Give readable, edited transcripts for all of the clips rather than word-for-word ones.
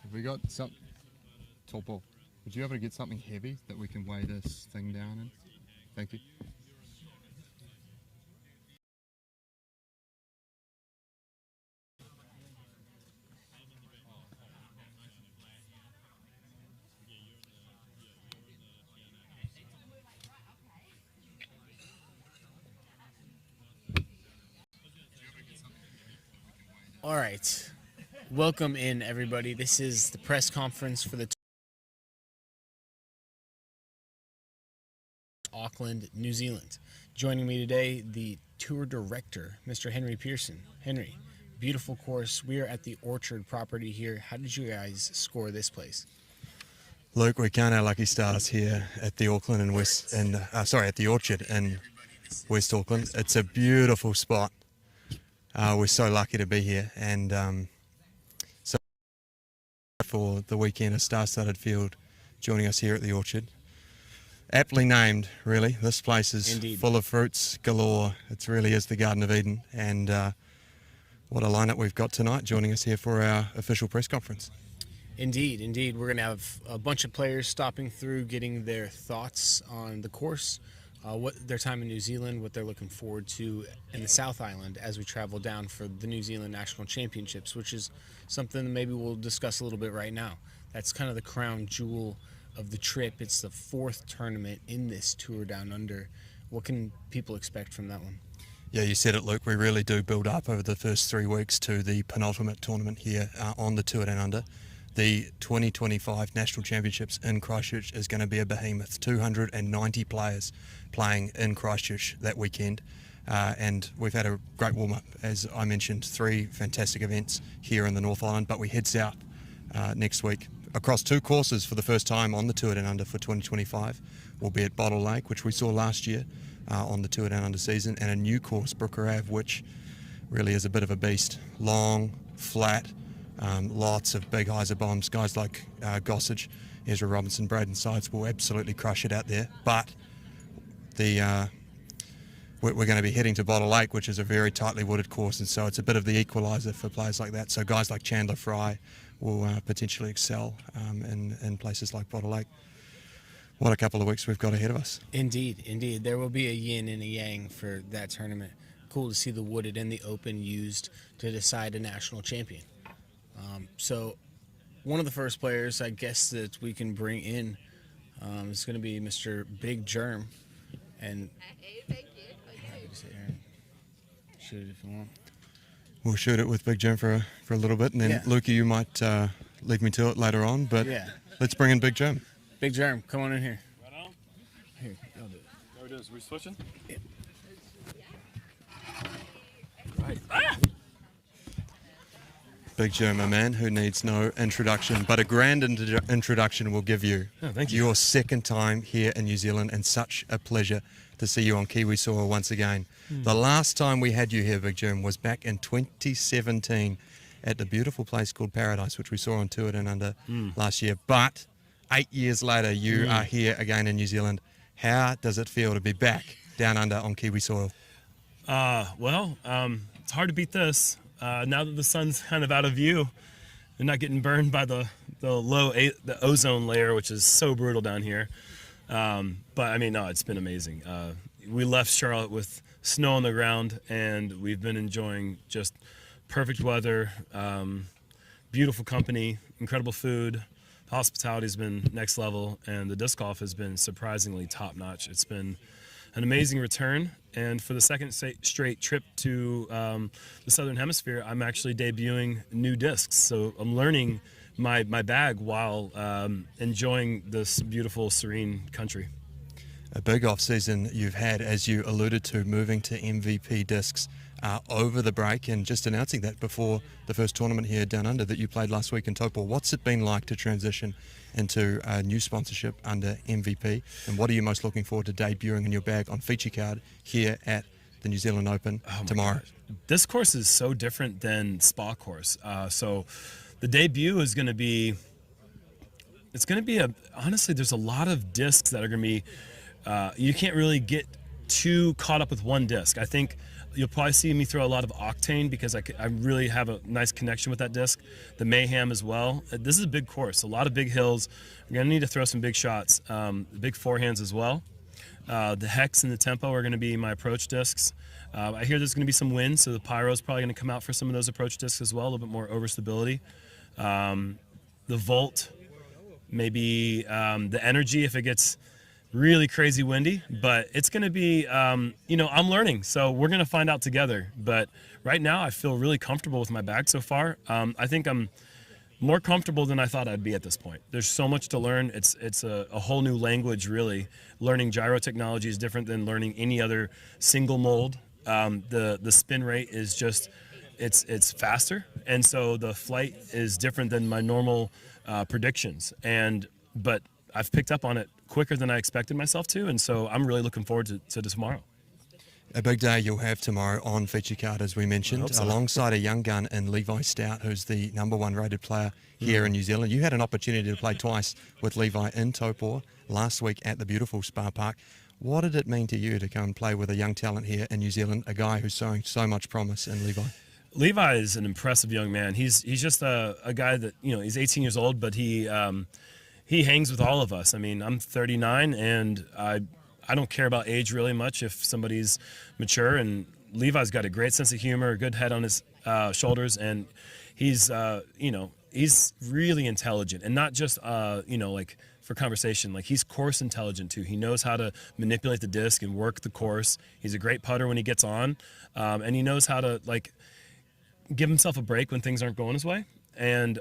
Have we got some... Topo, would you be able to get something heavy that we can weigh this thing down in? Thank you. All right. Welcome in, everybody. This is the press conference for the Auckland, New Zealand. Joining me today, the tour director, Mr. Henry Pearson. Henry, beautiful course. We are at the Orchard property here. How did you guys score this place? Luke, we count our lucky stars here at the Auckland and at the Orchard in West Auckland. It's a beautiful spot. We're so lucky to be here, and so for the weekend, a star-studded field joining us here at the Orchard. Aptly named, really. This place is Indeed. Full of fruits galore. It really is the Garden of Eden, and what a lineup we've got tonight joining us here for our official press conference. Indeed, indeed. We're going to have a bunch of players stopping through, getting their thoughts on the course, what their time in New Zealand, what they're looking forward to in the South Island as we travel down for the New Zealand National Championships, which is something that maybe we'll discuss a little bit right now. That's kind of the crown jewel of the trip. It's the fourth tournament in this tour down under. What can people expect from that one? Yeah, you said it, Luke. We really do build up over the first 3 weeks to the penultimate tournament here on the Tour Down Under. The 2025 National Championships in Christchurch is going to be a behemoth. 290 players playing in Christchurch that weekend. And we've had a great warm-up, as I mentioned, 3 fantastic events here in the North Island, but we head south next week across 2 courses for the first time on the Tour Down Under for 2025. We'll be at Bottle Lake, which we saw last year on the Tour Down Under season, and a new course, Brooker Ave, which really is a bit of a beast. Long, flat, lots of big hyzer bombs. Guys like Gosage, Ezra Braeden sides will absolutely crush it out there. But we're going to be heading to Bottle Lake, which is a very tightly wooded course, and so it's a bit of the equaliser for players like that. So guys like Chandler Fry will potentially excel in places like Bottle Lake. What a couple of weeks we've got ahead of us. Indeed, indeed. There will be a yin and a yang for that tournament. Cool to see the wooded and the open used to decide a national champion. So one of the first players, I guess, that we can bring in is going to be Mr. Big Jerm. And I'm happy to sit here and shoot it if you want. We'll shoot it with Big Jerm for a little bit, and then Yeah. Lukey, you might lead me to it later on, but Yeah. let's bring in Big Jerm. Big Jerm, come on in here. Right on. Here, I'll do it. There it is. Are we switching? Yeah. Right. Ah! Big Jerm, a man who needs no introduction, but a grand introduction will give you. Oh, thank you. Your second time here in New Zealand, and such a pleasure to see you on Kiwi soil once again. The last time we had you here, Big Jerm, was back in 2017 at the beautiful place called Paradise, which we saw on Tour Down Under last year. But 8 years later, you are here again in New Zealand. How does it feel to be back down under on Kiwi soil? It's hard to beat this. Now that the sun's kind of out of view and not getting burned by the ozone layer, which is so brutal down here. But I mean, no, it's been amazing. We left Charlotte with snow on the ground, and we've been enjoying just perfect weather, beautiful company, incredible food. The hospitality has been next level, and the disc golf has been surprisingly top notch. It's been an amazing return, and for the second straight trip to the Southern Hemisphere, I'm actually debuting new discs. So I'm learning my bag while enjoying this beautiful, serene country. A big off-season you've had, as you alluded to, moving to MVP discs over the break, and just announcing that before the first tournament here down under that you played last week in Taupo. What's it been like to transition into a new sponsorship under MVP, and what are you most looking forward to debuting in your bag on feature card here at the New Zealand Open Oh my tomorrow? gosh. This course is so different than Spa course. So the debut is going to be, it's going to be honestly, there's a lot of discs that are going to be, you can't really get too caught up with one disc. I think you'll probably see me throw a lot of Octane because I really have a nice connection with that disc. The Mayhem as well. This is a big course, a lot of big hills. We're going to need to throw some big shots, big forehands as well. The Hex and the Tempo are going to be my approach discs. I hear there's going to be some wind, so the Pyro is probably going to come out for some of those approach discs as well, a little bit more overstability. The Volt, maybe the Energy if it gets really crazy windy, but it's going to be, I'm learning, so we're going to find out together. But right now I feel really comfortable with my bag so far. I think I'm more comfortable than I thought I'd be at this point. There's so much to learn. It's a whole new language, really. Learning gyro technology is different than learning any other single mold. The spin rate is just, it's faster, and so the flight is different than my normal predictions. But I've picked up on it quicker than I expected myself to, and so I'm really looking forward to tomorrow. A big day you'll have tomorrow on feature card, as we mentioned, so. alongside a young gun in Levi Stout, who's the #1 rated player here in New Zealand. You had an opportunity to play twice with Levi in Taupo last week at the beautiful Spa Park. What did it mean to you to come and play with a young talent here in New Zealand, a guy who's showing so much promise in Levi? Levi is an impressive young man. He's just a guy that, he's 18 years old, but he hangs with all of us. I mean, I'm 39, and I don't care about age really much if somebody's mature, and Levi's got a great sense of humor, a good head on his shoulders, and he's really intelligent, and not just like for conversation. Like, he's course intelligent too. He knows how to manipulate the disc and work the course. He's a great putter when he gets on, and he knows how to give himself a break when things aren't going his way. And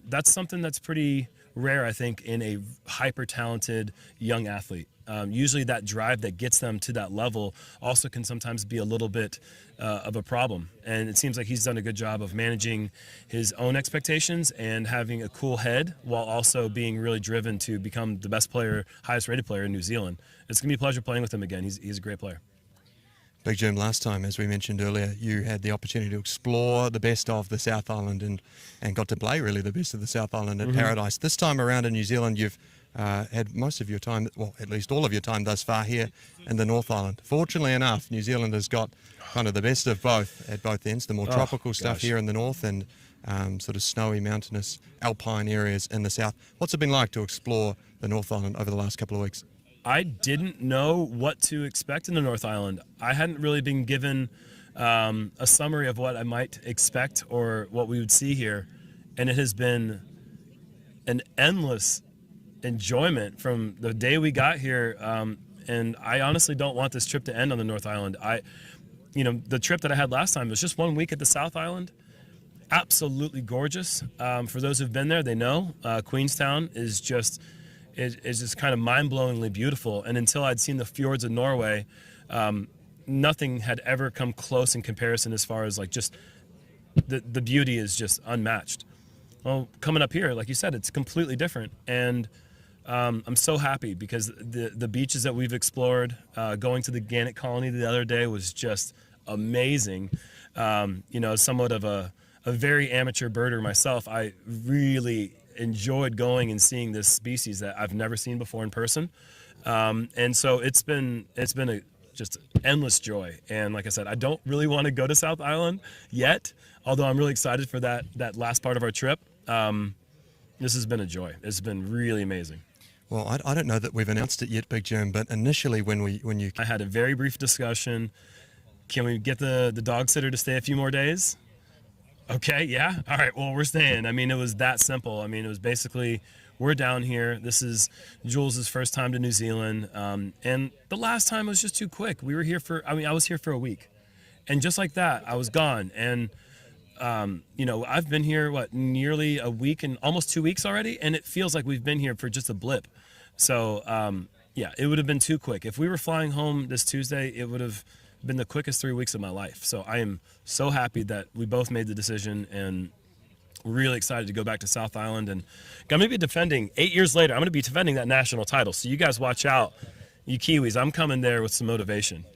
that's something that's pretty rare, I think, in a hyper talented young athlete. Usually that drive that gets them to that level also can sometimes be a little bit of a problem. And it seems like he's done a good job of managing his own expectations and having a cool head while also being really driven to become the best player, highest rated player in New Zealand. It's going to be a pleasure playing with him again. He's a great player. Big Jerm, last time, as we mentioned earlier, you had the opportunity to explore the best of the South Island and got to play really the best of the South Island at Paradise. This time around in New Zealand, you've had most of your time, well, at least all of your time thus far here in the North Island. Fortunately enough, New Zealand has got kind of the best of both at both ends, the more tropical stuff here in the north and sort of snowy, mountainous, alpine areas in the south. What's it been like to explore the North Island over the last couple of weeks? I didn't know what to expect in the North Island. I hadn't really been given a summary of what I might expect or what we would see here, and it has been an endless enjoyment from the day we got here, and I honestly don't want this trip to end on the North Island. The trip that I had last time was just 1 week at the South Island. Absolutely gorgeous. For those who've been there, they know Queenstown is just kind of mind-blowingly beautiful. And until I'd seen the fjords of Norway, nothing had ever come close in comparison as far as just the beauty is just unmatched. Well, coming up here, like you said, it's completely different. And I'm so happy because the beaches that we've explored, going to the gannet colony the other day was just amazing. Somewhat of a very amateur birder myself, I really enjoyed going and seeing this species that I've never seen before in person. And so it's been just endless joy. And like I said, I don't really want to go to South Island yet, although I'm really excited for that last part of our trip. This has been a joy. It's been really amazing. Well, I don't know that we've announced it yet, Big Jerm, but initially I had a very brief discussion. Can we get the dog sitter to stay a few more days? Okay, yeah. All right, well, we're staying. I mean, it was that simple. I mean, it was basically, we're down here. This is Jules' first time to New Zealand. And the last time was just too quick. I was here for a week. And just like that, I was gone. And, I've been here, nearly a week and almost 2 weeks already. And it feels like we've been here for just a blip. So, it would have been too quick. If we were flying home this Tuesday, it would have been the quickest 3 weeks of my life. So I am so happy that we both made the decision and really excited to go back to South Island. And I'm going to be defending, 8 years later, I'm going to be defending that national title. So you guys watch out, you Kiwis. I'm coming there with some motivation.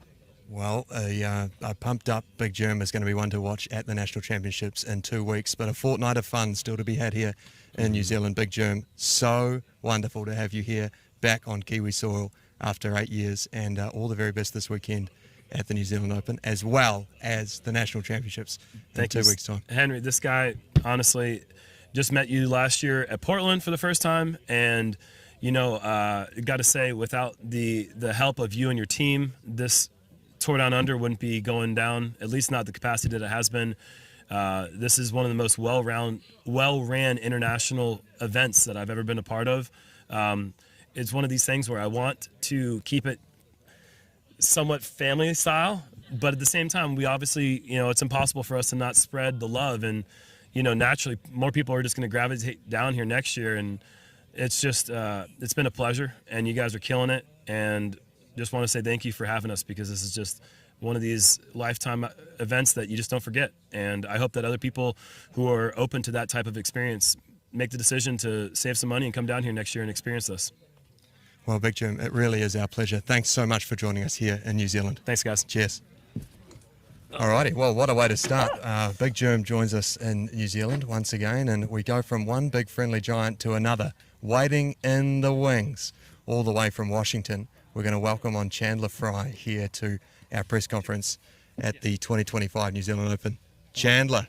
Well, a pumped up Big Jerm is going to be one to watch at the National Championships in 2 weeks, but a fortnight of fun still to be had here in New Zealand. Big Jerm, so wonderful to have you here back on Kiwi soil after 8 years, and all the very best this weekend at the New Zealand Open, as well as the National Championships in 2 weeks' time. Henry, this guy, honestly, just met you last year at Portland for the first time, and, got to say, without the help of you and your team, this Tour Down Under wouldn't be going down, at least not the capacity that it has been. This is one of the most well-ran international events that I've ever been a part of. It's one of these things where I want to keep it somewhat family style, but at the same time, we obviously, it's impossible for us to not spread the love, and, naturally more people are just going to gravitate down here next year, and it's just, it's been a pleasure, and you guys are killing it, and just want to say thank you for having us, because this is just one of these lifetime events that you just don't forget. And I hope that other people who are open to that type of experience make the decision to save some money and come down here next year and experience this. Well, Big Jerm, it really is our pleasure. Thanks so much for joining us here in New Zealand. Thanks, guys. Cheers. Alrighty, well, what a way to start. Big Jerm joins us in New Zealand once again, and we go from one big friendly giant to another, waiting in the wings, all the way from Washington. We're going to welcome on Chandler Fry here to our press conference at the 2025 New Zealand Open. Chandler,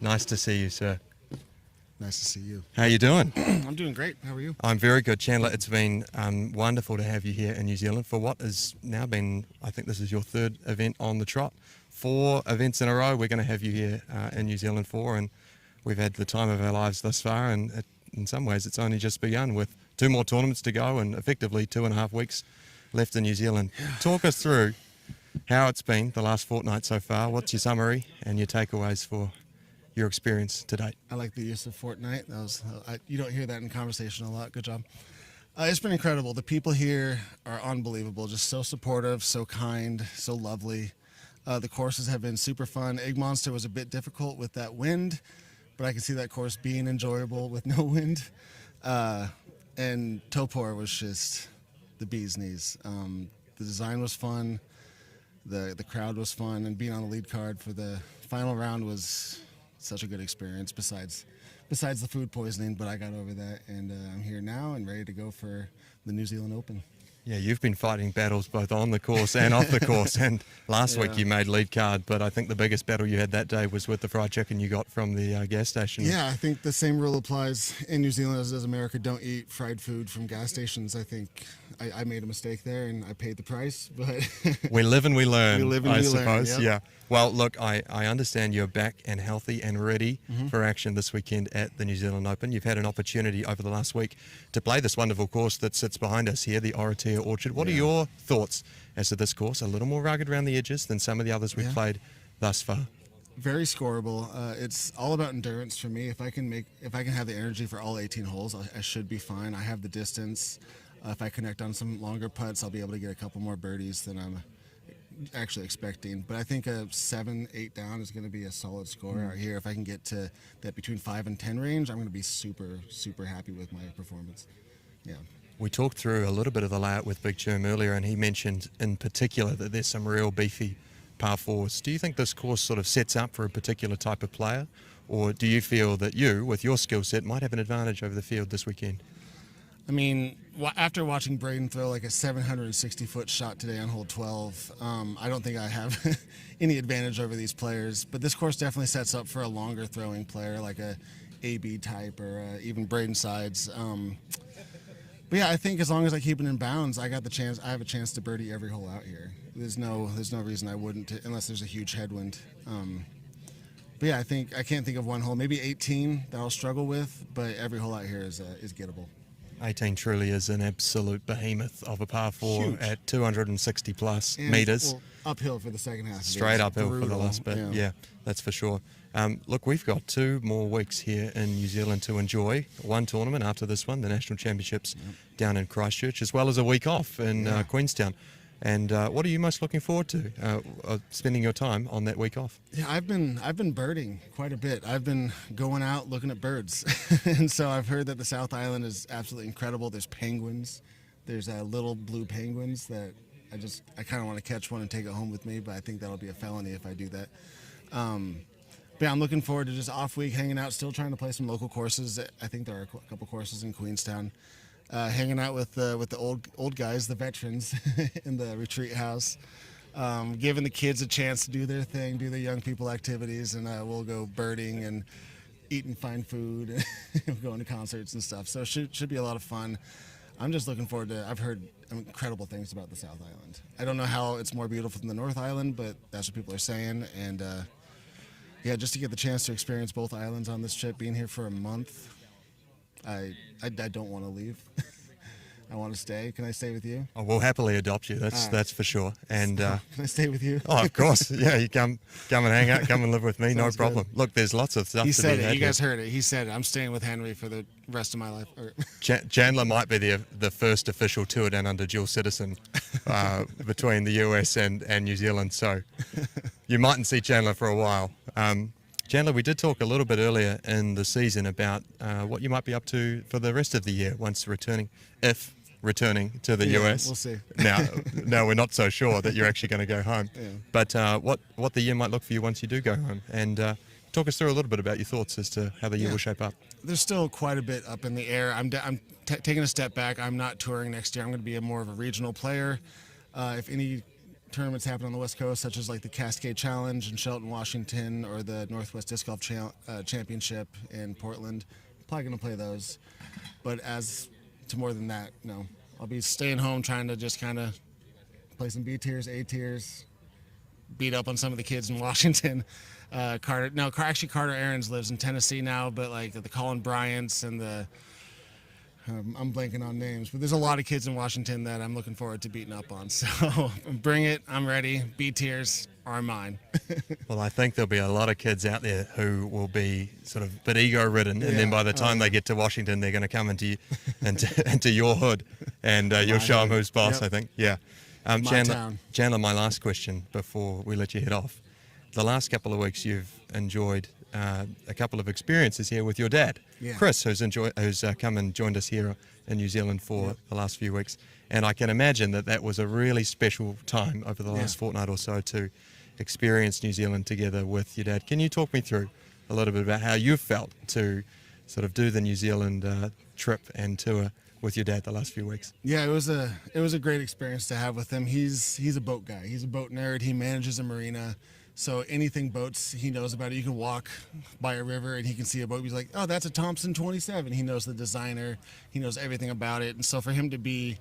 nice to see you, sir. Nice to see you. How you doing? I'm doing great. How are you? I'm very good, Chandler. It's been wonderful to have you here in New Zealand for what has now been, I think this is your third event on the trot. 4 events in a row we're going to have you here in New Zealand for, and we've had the time of our lives thus far, and in some ways it's only just begun with 2 more tournaments to go and effectively 2.5 weeks left in New Zealand. Talk us through how it's been the last fortnight so far. What's your summary and your takeaways for your experience to date? I like the use of fortnight. That was you don't hear that in conversation a lot. Good job. It's been incredible. The people here are unbelievable. Just so supportive, so kind, so lovely. The courses have been super fun. Egg Monster was a bit difficult with that wind, but I can see that course being enjoyable with no wind. And Topor was just the bee's knees. The design was fun, the crowd was fun, and being on the lead card for the final round was such a good experience, besides the food poisoning, but I got over that, and I'm here now and ready to go for the New Zealand Open. Yeah, you've been fighting battles both on the course and off the course, and last week you made lead card, but I think the biggest battle you had that day was with the fried chicken you got from the gas station. Yeah, I think the same rule applies in New Zealand as does America. Don't eat fried food from gas stations. I think I made a mistake there, and I paid the price, but... We live and we learn, We live and I we suppose. learn, yep. Yeah. Well, look, I understand you're back and healthy and ready for action this weekend at the New Zealand Open. You've had an opportunity over the last week to play this wonderful course that sits behind us here, the Oratia Orchard. What are your thoughts as to this course? A little more rugged around the edges than some of the others we've played thus far. Very scoreable. It's all about endurance for me. If I can have the energy for all 18 holes, I should be fine. I have the distance. If I connect on some longer putts, I'll be able to get a couple more birdies than I'm actually expecting. But I think a 7-8 down is going to be a solid score out here. If I can get to that between 5 and 10 range, I'm going to be super happy with my performance. Yeah. We talked through a little bit of the layout with Big Jerm earlier, and he mentioned in particular that there's some real beefy par fours. Do you think this course sort of sets up for a particular type of player, or do you feel that you, with your skill set, might have an advantage over the field this weekend? I mean, after watching Braeden throw like a 760-foot shot today on hole 12, I don't think I have any advantage over these players. But this course definitely sets up for a longer throwing player, like a AB type or even Braeden sides. But yeah, I think as long as I keep it in bounds, I have a chance to birdie every hole out here. There's no reason I wouldn't, unless there's a huge headwind. But yeah, I can't think of one hole, maybe 18 that I'll struggle with, but every hole out here is gettable. 18 truly is an absolute behemoth of a par 4 Huge. at 260 plus And, meters. well, uphill for the second half. Straight uphill for the Brutal, last bit. Yeah, that's for sure. Look, we've got 2 more weeks here in New Zealand to enjoy. One tournament after this one, the National Championships down in Christchurch, as well as a week off in Queenstown. And what are you most looking forward to spending your time on that week off? Yeah, I've been birding quite a bit. I've been going out looking at birds, and so I've heard that the South Island is absolutely incredible. There's penguins. There's little blue penguins that I kind of want to catch one and take it home with me, but I think that'll be a felony if I do that. But yeah, I'm looking forward to just off week hanging out, still trying to play some local courses. I think there are a couple courses in Queenstown. Hanging out with the old guys, the veterans in the retreat house. Giving the kids a chance to do their thing, do their young people activities, and we'll go birding and eating fine food and going to concerts and stuff. So it should be a lot of fun. I'm just looking forward to. I've heard incredible things about the South Island. I don't know how it's more beautiful than the North Island, but that's what people are saying. And yeah, just to get the chance to experience both islands on this trip, being here for a month, I don't want to leave. I want to stay. Can I stay with you? Oh, we'll happily adopt you. That's for sure. And can I stay with you? oh, of course. Yeah, you come and hang out. Come and live with me. No problem. Good. Look, there's lots of stuff. He to said be it. had You guys here. heard it. He said it. I'm staying with Henry for the rest of my life. Chandler might be the first official Tour Down Under dual citizen between the US and New Zealand. So you mightn't see Chandler for a while. Chandler, we did talk a little bit earlier in the season about what you might be up to for the rest of the year once returning, if returning to the US. We'll see. Now we're not so sure that you're actually going to go home. Yeah. But what the year might look for you once you do go home, and talk us through a little bit about your thoughts as to how the year will shape up. There's still quite a bit up in the air. I'm taking a step back. I'm not touring next year. I'm going to be more of a regional player. If any tournaments happen on the West Coast, such as like the Cascade Challenge in Shelton, Washington, or the Northwest Disc Golf Championship in Portland, I'm probably going to play those. But as to more than that, no. I'll be staying home trying to just kind of play some B tiers, A tiers, beat up on some of the kids in Washington. Carter Aarons lives in Tennessee now, but like the Colin Bryants and the I'm blanking on names, but there's a lot of kids in Washington that I'm looking forward to beating up on. So bring it. I'm ready. B tiers are mine. Well, I think there'll be a lot of kids out there who will be sort of a bit ego-ridden, and then by the time they get to Washington, they're going to come into your hood, and you'll show them who's boss. Yep. I think. Yeah. Chandler, my last question before we let you head off. The last couple of weeks, you've enjoyed a couple of experiences here with your dad, Chris, who's come and joined us here in New Zealand for the last few weeks. And I can imagine that was a really special time over the last fortnight or so to experience New Zealand together with your dad. Can you talk me through a little bit about how you felt to sort of do the New Zealand trip and tour with your dad the last few weeks? Yeah, it was a great experience to have with him. He's a boat guy. He's a boat nerd. He manages a marina. So anything boats, he knows about it. You can walk by a river and he can see a boat. He's like, oh, that's a Thompson 27. He knows the designer. He knows everything about it. And so for him to be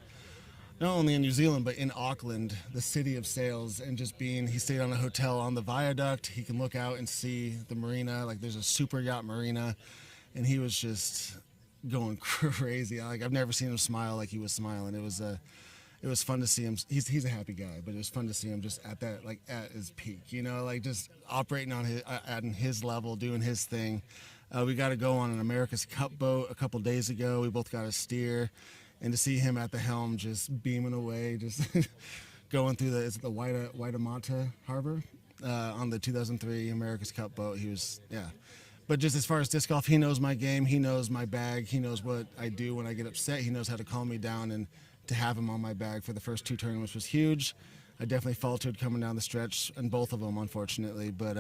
not only in New Zealand, but in Auckland, the city of sails, and just he stayed on a hotel on the viaduct. He can look out and see the marina. Like there's a super yacht marina. And he was just going crazy. Like I've never seen him smile like he was smiling. It was fun to see him. He's a happy guy, but it was fun to see him just at his peak, like just operating on his level, doing his thing. We got to go on an America's Cup boat a couple days ago. We both got a steer, and to see him at the helm just beaming away, just going through the Waitemata Harbor on the 2003 America's Cup boat. He was, But just as far as disc golf, he knows my game. He knows my bag. He knows what I do when I get upset. He knows how to calm me down, and to have him on my bag for the first two tournaments was huge. I definitely faltered coming down the stretch, and both of them, unfortunately, but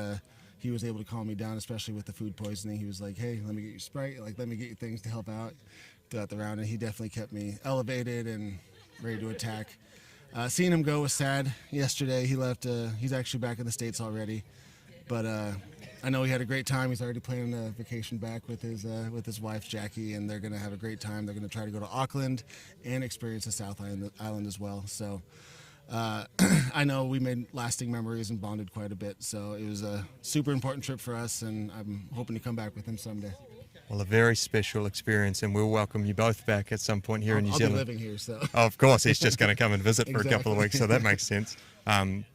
he was able to calm me down, especially with the food poisoning. He was like, hey, let me get you Sprite, let me get you things to help out throughout the round, and he definitely kept me elevated and ready to attack. Seeing him go was sad yesterday. He left. He's actually back in the States already, but I know he had a great time. He's already planning a vacation back with his wife Jackie, and they're going to have a great time. They're going to try to go to Auckland and experience the South Island as well. So I know we made lasting memories and bonded quite a bit. So it was a super important trip for us, and I'm hoping to come back with him someday. Well, a very special experience, and we'll welcome you both back at some point here in New Zealand. I'll be living here, so. Oh, of course, he's just going to come and visit for a couple of Exactly. weeks, so that makes sense.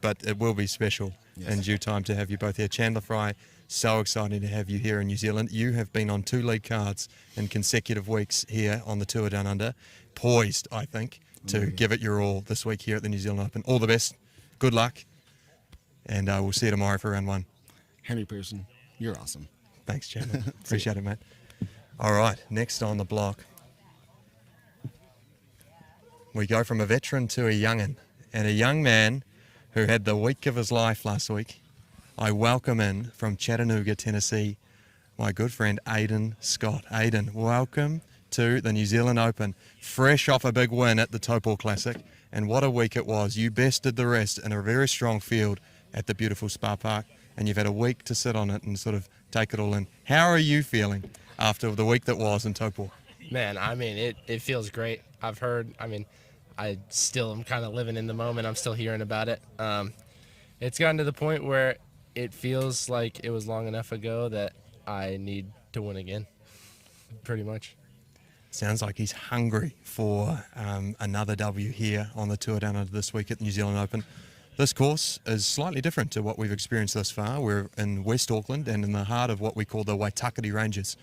But it will be special in due time to have you both here. Chandler Fry, so exciting to have you here in New Zealand. You have been on 2 lead cards in consecutive weeks here on the Tour Down Under. Poised, I think, to give it your all this week here at the New Zealand Open. All the best. Good luck. And we'll see you tomorrow for round 1. Henry Pearson, you're awesome. Thanks, Chandler. Appreciate it, mate. All right, next on the block, we go from a veteran to a young'un, and a young man who had the week of his life last week. I welcome in from Chattanooga, Tennessee, my good friend Aiden Scott. Aiden, welcome to the New Zealand Open, fresh off a big win at the Taupo Classic, and what a week it was. You bested the rest in a very strong field at the beautiful Spa Park, and you've had a week to sit on it and sort of take it all in. How are you feeling after the week that was in Taupo? Man, I mean, it feels great. I've heard, I mean, I still am kind of living in the moment. I'm still hearing about it. It's gotten to the point where it feels like it was long enough ago that I need to win again, pretty much. Sounds like he's hungry for another W here on the Tour Down Under this week at the New Zealand Open. This course is slightly different to what we've experienced thus far. We're in West Auckland and in the heart of what we call the Waitakere Ranges.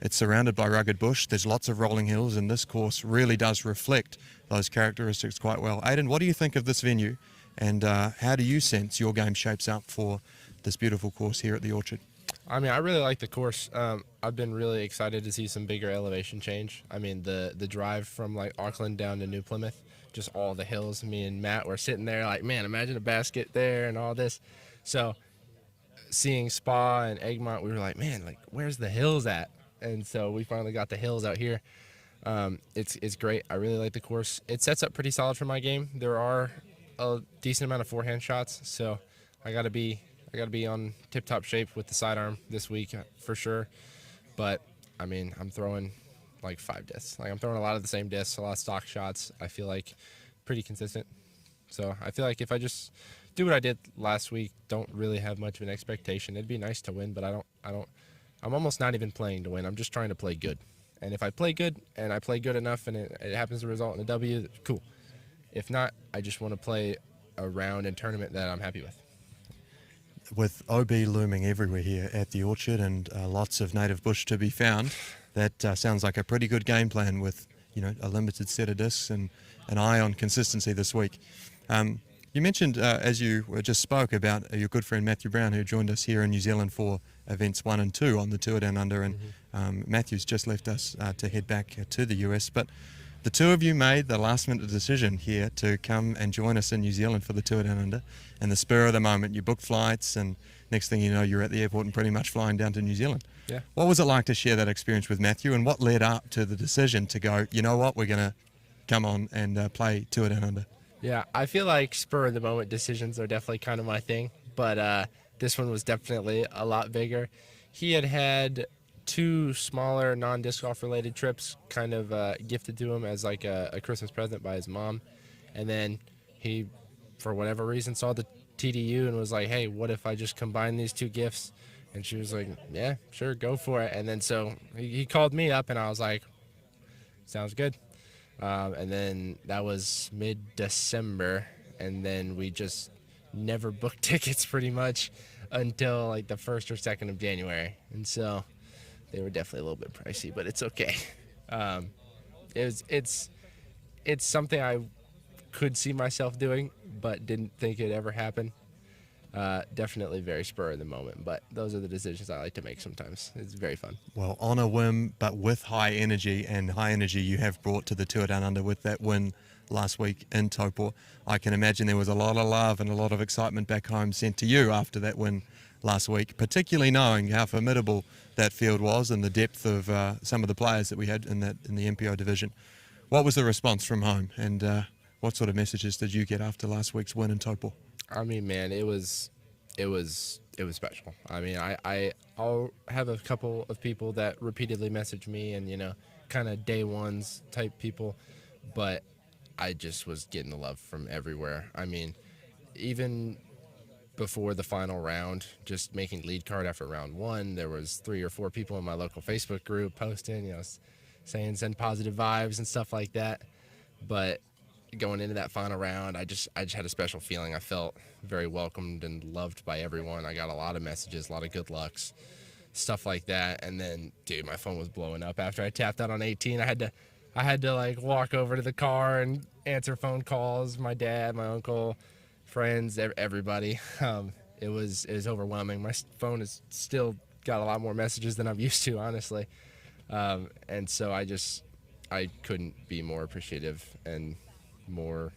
It's surrounded by rugged bush, there's lots of rolling hills, and this course really does reflect those characteristics quite well. Aiden, what do you think of this venue, and how do you sense your game shapes up for this beautiful course here at the Orchard? I mean, I really like the course. I've been really excited to see some bigger elevation change. I mean, the drive from like Auckland down to New Plymouth, just all the hills. Me and Matt were sitting there like, man, imagine a basket there and all this. So seeing Spa and Egmont, we were like, man, like where's the hills at? And so we finally got the hills out here. It's great. I really like the course. It sets up pretty solid for my game. There are a decent amount of forehand shots, so I gotta be on tip-top shape with the sidearm this week for sure. But I mean, I'm throwing like 5 discs. Like I'm throwing a lot of the same discs, a lot of stock shots. I feel like pretty consistent. So I feel like if I just do what I did last week, don't really have much of an expectation. It'd be nice to win, but I'm almost not even playing to win. I'm just trying to play good. And if I play good and I play good enough and it happens to result in a W, cool. If not, I just want to play a round and tournament that I'm happy with. With OB looming everywhere here at the Orchard and lots of native bush to be found, that sounds like a pretty good game plan with, you know, a limited set of discs and an eye on consistency this week. You mentioned, as you just spoke, about your good friend Matthew Brown, who joined us here in New Zealand for events 1 and 2 on the Tour Down Under, and Matthew's just left us to head back to the US. But the two of you made the last-minute decision here to come and join us in New Zealand for the Tour Down Under. In the spur of the moment, you booked flights, and next thing you know, you're at the airport and pretty much flying down to New Zealand. Yeah. What was it like to share that experience with Matthew, and what led up to the decision to go, you know what, we're going to come on and play Tour Down Under? Yeah, I feel like spur of the moment decisions are definitely kind of my thing, but this one was definitely a lot bigger. He had 2 smaller non-disc golf related trips kind of gifted to him as like a Christmas present by his mom, and then he, for whatever reason, saw the TDU and was like, hey, what if I just combine these 2 gifts? And she was like, yeah, sure, go for it. And then so he called me up and I was like, sounds good. And then that was mid-December, and then we just never booked tickets pretty much until like the 1st or 2nd of January. And so they were definitely a little bit pricey, but it's okay. It's something I could see myself doing, but didn't think it'd ever happen. Definitely very spur of the moment, but those are the decisions I like to make sometimes. It's very fun. Well, on a whim, but with high energy, and high energy you have brought to the Tour Down Under with that win last week in Taupo. I can imagine there was a lot of love and a lot of excitement back home sent to you after that win last week, particularly knowing how formidable that field was and the depth of some of the players that we had in the MPO division. What was the response from home, and what sort of messages did you get after last week's win in Taupo? I mean, man, it was special. I mean, I'll have a couple of people that repeatedly message me, and, you know, kind of day ones type people, but I just was getting the love from everywhere. I mean, even before the final round, just making lead card after round 1, there was 3 or 4 people in my local Facebook group posting, you know, saying send positive vibes and stuff like that. But going into that final round, I just had a special feeling. I felt very welcomed and loved by everyone. I got a lot of messages, a lot of good lucks, stuff like that. And then, dude, my phone was blowing up after I tapped out on 18. I had to like walk over to the car and answer phone calls. My dad, my uncle, friends, everybody. It was overwhelming. My phone has still got a lot more messages than I'm used to, honestly. And so I couldn't be more appreciative and more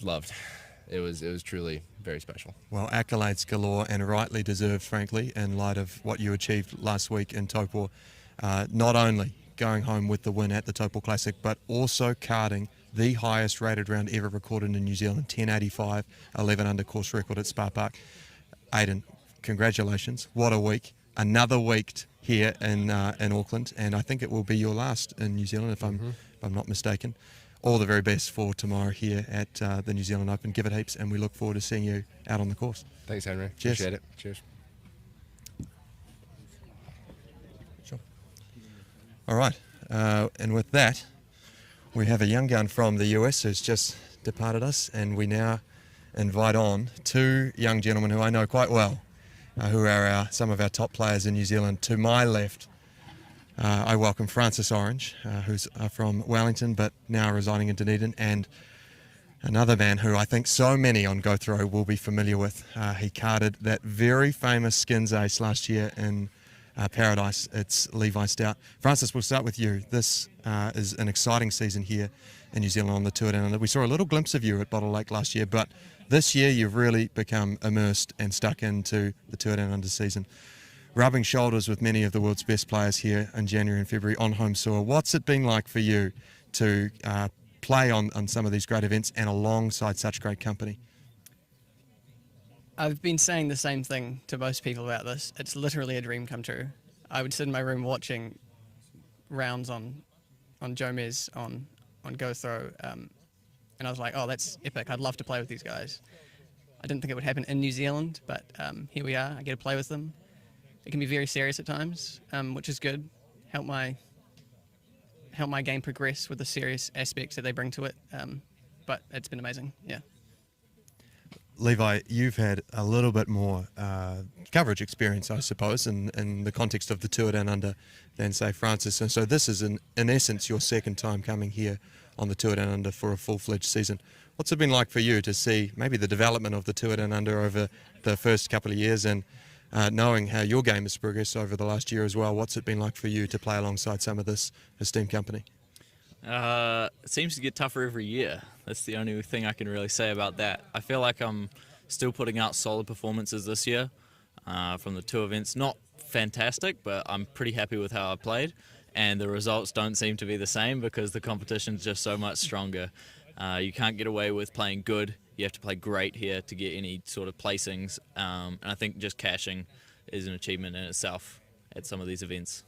loved. It was truly very special. Well, accolades galore and rightly deserved, frankly, in light of what you achieved last week in Taupo. Not only going home with the win at the Taupo Classic, but also carding the highest rated round ever recorded in New Zealand, 1085, 11 under course record at Spa Park. Aiden, congratulations. What a week. Another week here in Auckland, and I think it will be your last in New Zealand, if I'm not mistaken. All the very best for tomorrow here at the New Zealand Open. Give it heaps, and we look forward to seeing you out on the course. Thanks, Henry. Cheers. Appreciate it. Cheers. Sure. All right, and with that, we have a young gun from the US who's just departed us, and we now invite on two young gentlemen who I know quite well, who are some of our top players in New Zealand. To my left, I welcome Francis Orange, who's from Wellington but now residing in Dunedin, and another man who I think so many on Go Throw will be familiar with. He carded that very famous skins ace last year in Paradise. It's Levi Stout. Francis, we'll start with you. This is an exciting season here in New Zealand on the Tour Down Under. We saw a little glimpse of you at Bottle Lake last year, but this year you've really become immersed and stuck into the Tour Down Under season, rubbing shoulders with many of the world's best players here in January and February on home soil. What's it been like for you to play on some of these great events and alongside such great company? I've been saying the same thing to most people about this. It's literally a dream come true. I would sit in my room watching rounds on Jomez on Go Throw, and I was like, oh, that's epic. I'd love to play with these guys. I didn't think it would happen in New Zealand, but here we are. I get to play with them. It can be very serious at times, which is good. Help my game progress with the serious aspects that they bring to it. But it's been amazing. Yeah. Levi, you've had a little bit more coverage experience, I suppose, in the context of the Tour Down Under than, say, Francis. And so this is, in essence, your second time coming here on the Tour Down Under for a full-fledged season. What's it been like for you to see maybe the development of the Tour Down Under over the first couple of years, and knowing how your game has progressed over the last year as well? What's it been like for you to play alongside some of this esteemed company? It seems to get tougher every year. That's the only thing I can really say about that. I feel like I'm still putting out solid performances this year from the two events. Not fantastic, but I'm pretty happy with how I played. And the results don't seem to be the same because the competition's just so much stronger. You can't get away with playing good. You have to play great here to get any sort of placings. And I think just cashing is an achievement in itself at some of these events.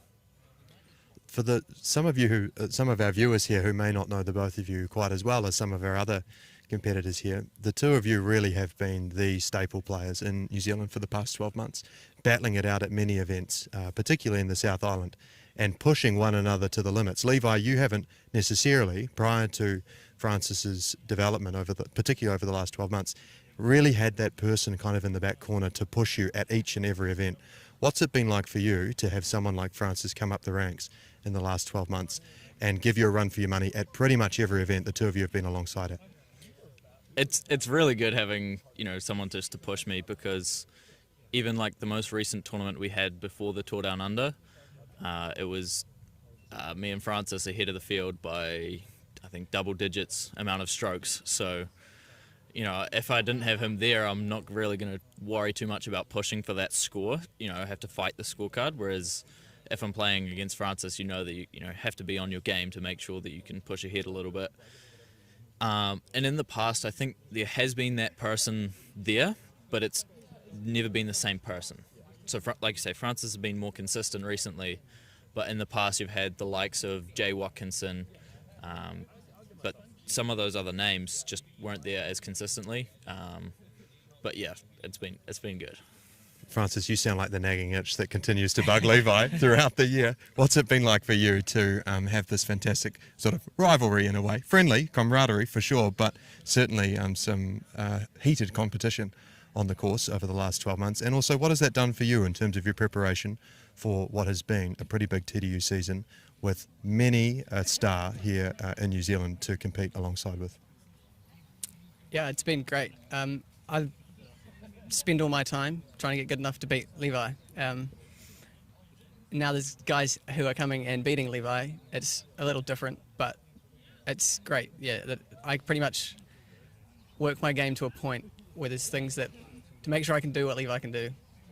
For some of our viewers here who may not know the both of you quite as well as some of our other competitors here, the two of you really have been the staple players in New Zealand for the past 12 months, battling it out at many events, particularly in the South Island, and pushing one another to the limits. Levi, you haven't necessarily, prior to Francis's development, particularly over the last 12 months, really had that person kind of in the back corner to push you at each and every event. What's it been like for you to have someone like Francis come up the ranks in the last 12 months and give you a run for your money at pretty much every event the two of you have been alongside it? It's really good having, someone just to push me, because even like the most recent tournament we had before the Tour Down Under, it was me and Francis ahead of the field by, I think, double digits amount of strokes. So, if I didn't have him there, I'm not really going to worry too much about pushing for that score. I have to fight the scorecard, whereas if I'm playing against Francis, that you have to be on your game to make sure that you can push ahead a little bit. And in the past, I think there has been that person there, but it's never been the same person. So, like you say, Francis has been more consistent recently, but in the past you've had the likes of Jay Watkinson, but some of those other names just weren't there as consistently. But yeah, it's been good. Francis, you sound like the nagging itch that continues to bug Levi throughout the year. What's it been like for you to have this fantastic sort of rivalry in a way? Friendly, camaraderie for sure, but certainly some heated competition on the course over the last 12 months. And also, what has that done for you in terms of your preparation for what has been a pretty big TDU season with many a star here in New Zealand to compete alongside with? Yeah, it's been great. I've spent all my time trying to get good enough to beat Levi. Now there's guys who are coming and beating Levi. It's a little different, but it's great. Yeah, I pretty much work my game to a point where there's things that to make sure I can do what Levi can do,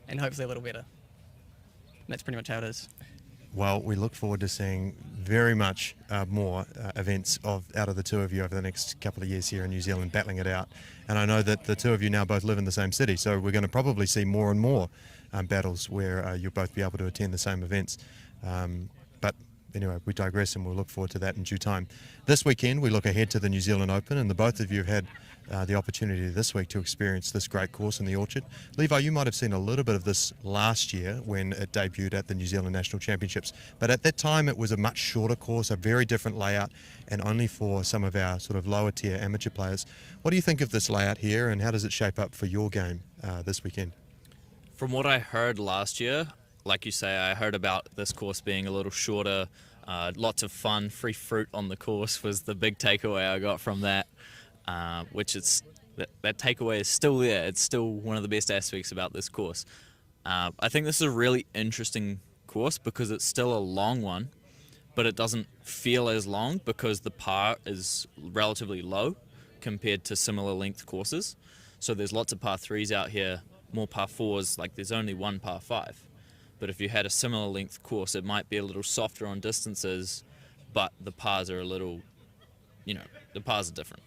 and hopefully a little better. And that's pretty much how it is. Well, we look forward to seeing very much more events out of the two of you over the next couple of years here in New Zealand, battling it out. And I know that the two of you now both live in the same city, so we're going to probably see more and more battles where you'll both be able to attend the same events. But anyway, we digress, and we'll look forward to that in due time. This weekend, we look ahead to the New Zealand Open, and the both of you have had the opportunity this week to experience this great course in the Orchard. Levi, you might have seen a little bit of this last year when it debuted at the New Zealand National Championships, but at that time it was a much shorter course, a very different layout, and only for some of our sort of lower tier amateur players. What do you think of this layout here, and how does it shape up for your game this weekend? From what I heard last year, like you say, I heard about this course being a little shorter, lots of fun, free fruit on the course was the big takeaway I got from that. Which is that takeaway is still there. It's still one of the best aspects about this course. I think this is a really interesting course because it's still a long one, but it doesn't feel as long because the par is relatively low compared to similar length courses. So there's lots of par 3s out here, more par 4s, like there's only one par 5. But if you had a similar length course, it might be a little softer on distances, but the pars are a little, the pars are different.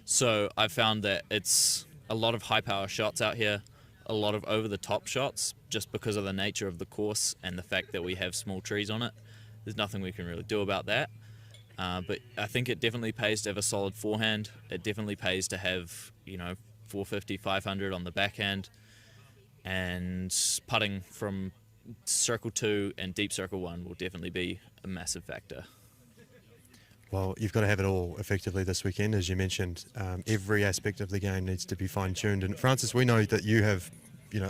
So I found that it's a lot of high power shots out here, a lot of over the top shots, just because of the nature of the course and the fact that we have small trees on it. There's nothing we can really do about that. But I think it definitely pays to have a solid forehand. It definitely pays to have, 450, 500 on the backhand. And putting from circle 2 and deep circle 1 will definitely be a massive factor. Well, you've got to have it all effectively this weekend. As you mentioned, every aspect of the game needs to be fine-tuned. And Francis, we know that you have,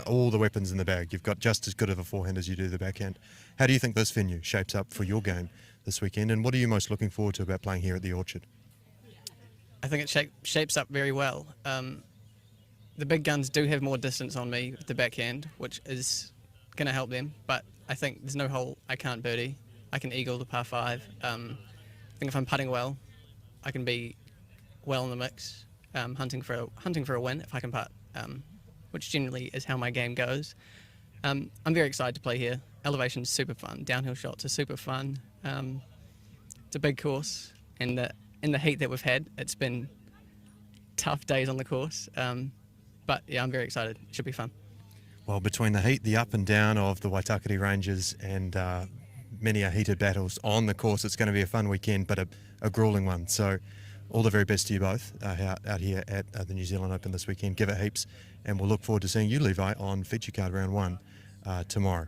all the weapons in the bag. You've got just as good of a forehand as you do the backhand. How do you think this venue shapes up for your game this weekend? And what are you most looking forward to about playing here at the Orchard? I think it shapes up very well. The big guns do have more distance on me with the backhand, which is going to help them. But I think there's no hole I can't birdie. I can eagle the par 5. I think if I'm putting well, I can be well in the mix, hunting for a win if I can putt, which generally is how my game goes. I'm very excited to play here. Elevation's super fun. Downhill shots are super fun. It's a big course, and in the heat that we've had, it's been tough days on the course. But yeah, I'm very excited. It should be fun. Well, between the heat, the up and down of the Waitakere Ranges, and many are heated battles on the course, it's going to be a fun weekend, but a grueling one. So all the very best to you both out here at the New Zealand Open this weekend. Give it heaps, and we'll look forward to seeing you, Levi, on feature card round 1 tomorrow.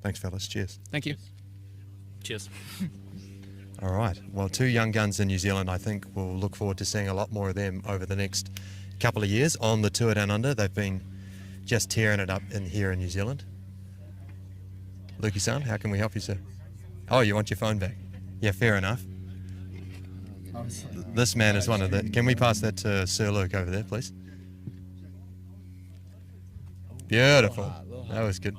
Thanks, fellas. Cheers. Thank you. Cheers. All right. Well, 2 young guns in New Zealand. I think we'll look forward to seeing a lot more of them over the next couple of years on the Tour Down Under. They've been just tearing it up here in New Zealand. Lukey-san, how can we help you, sir? Oh, you want your phone back? Yeah, fair enough. This man is one of the... Can we pass that to Sir Luke over there, please? Beautiful. That was good.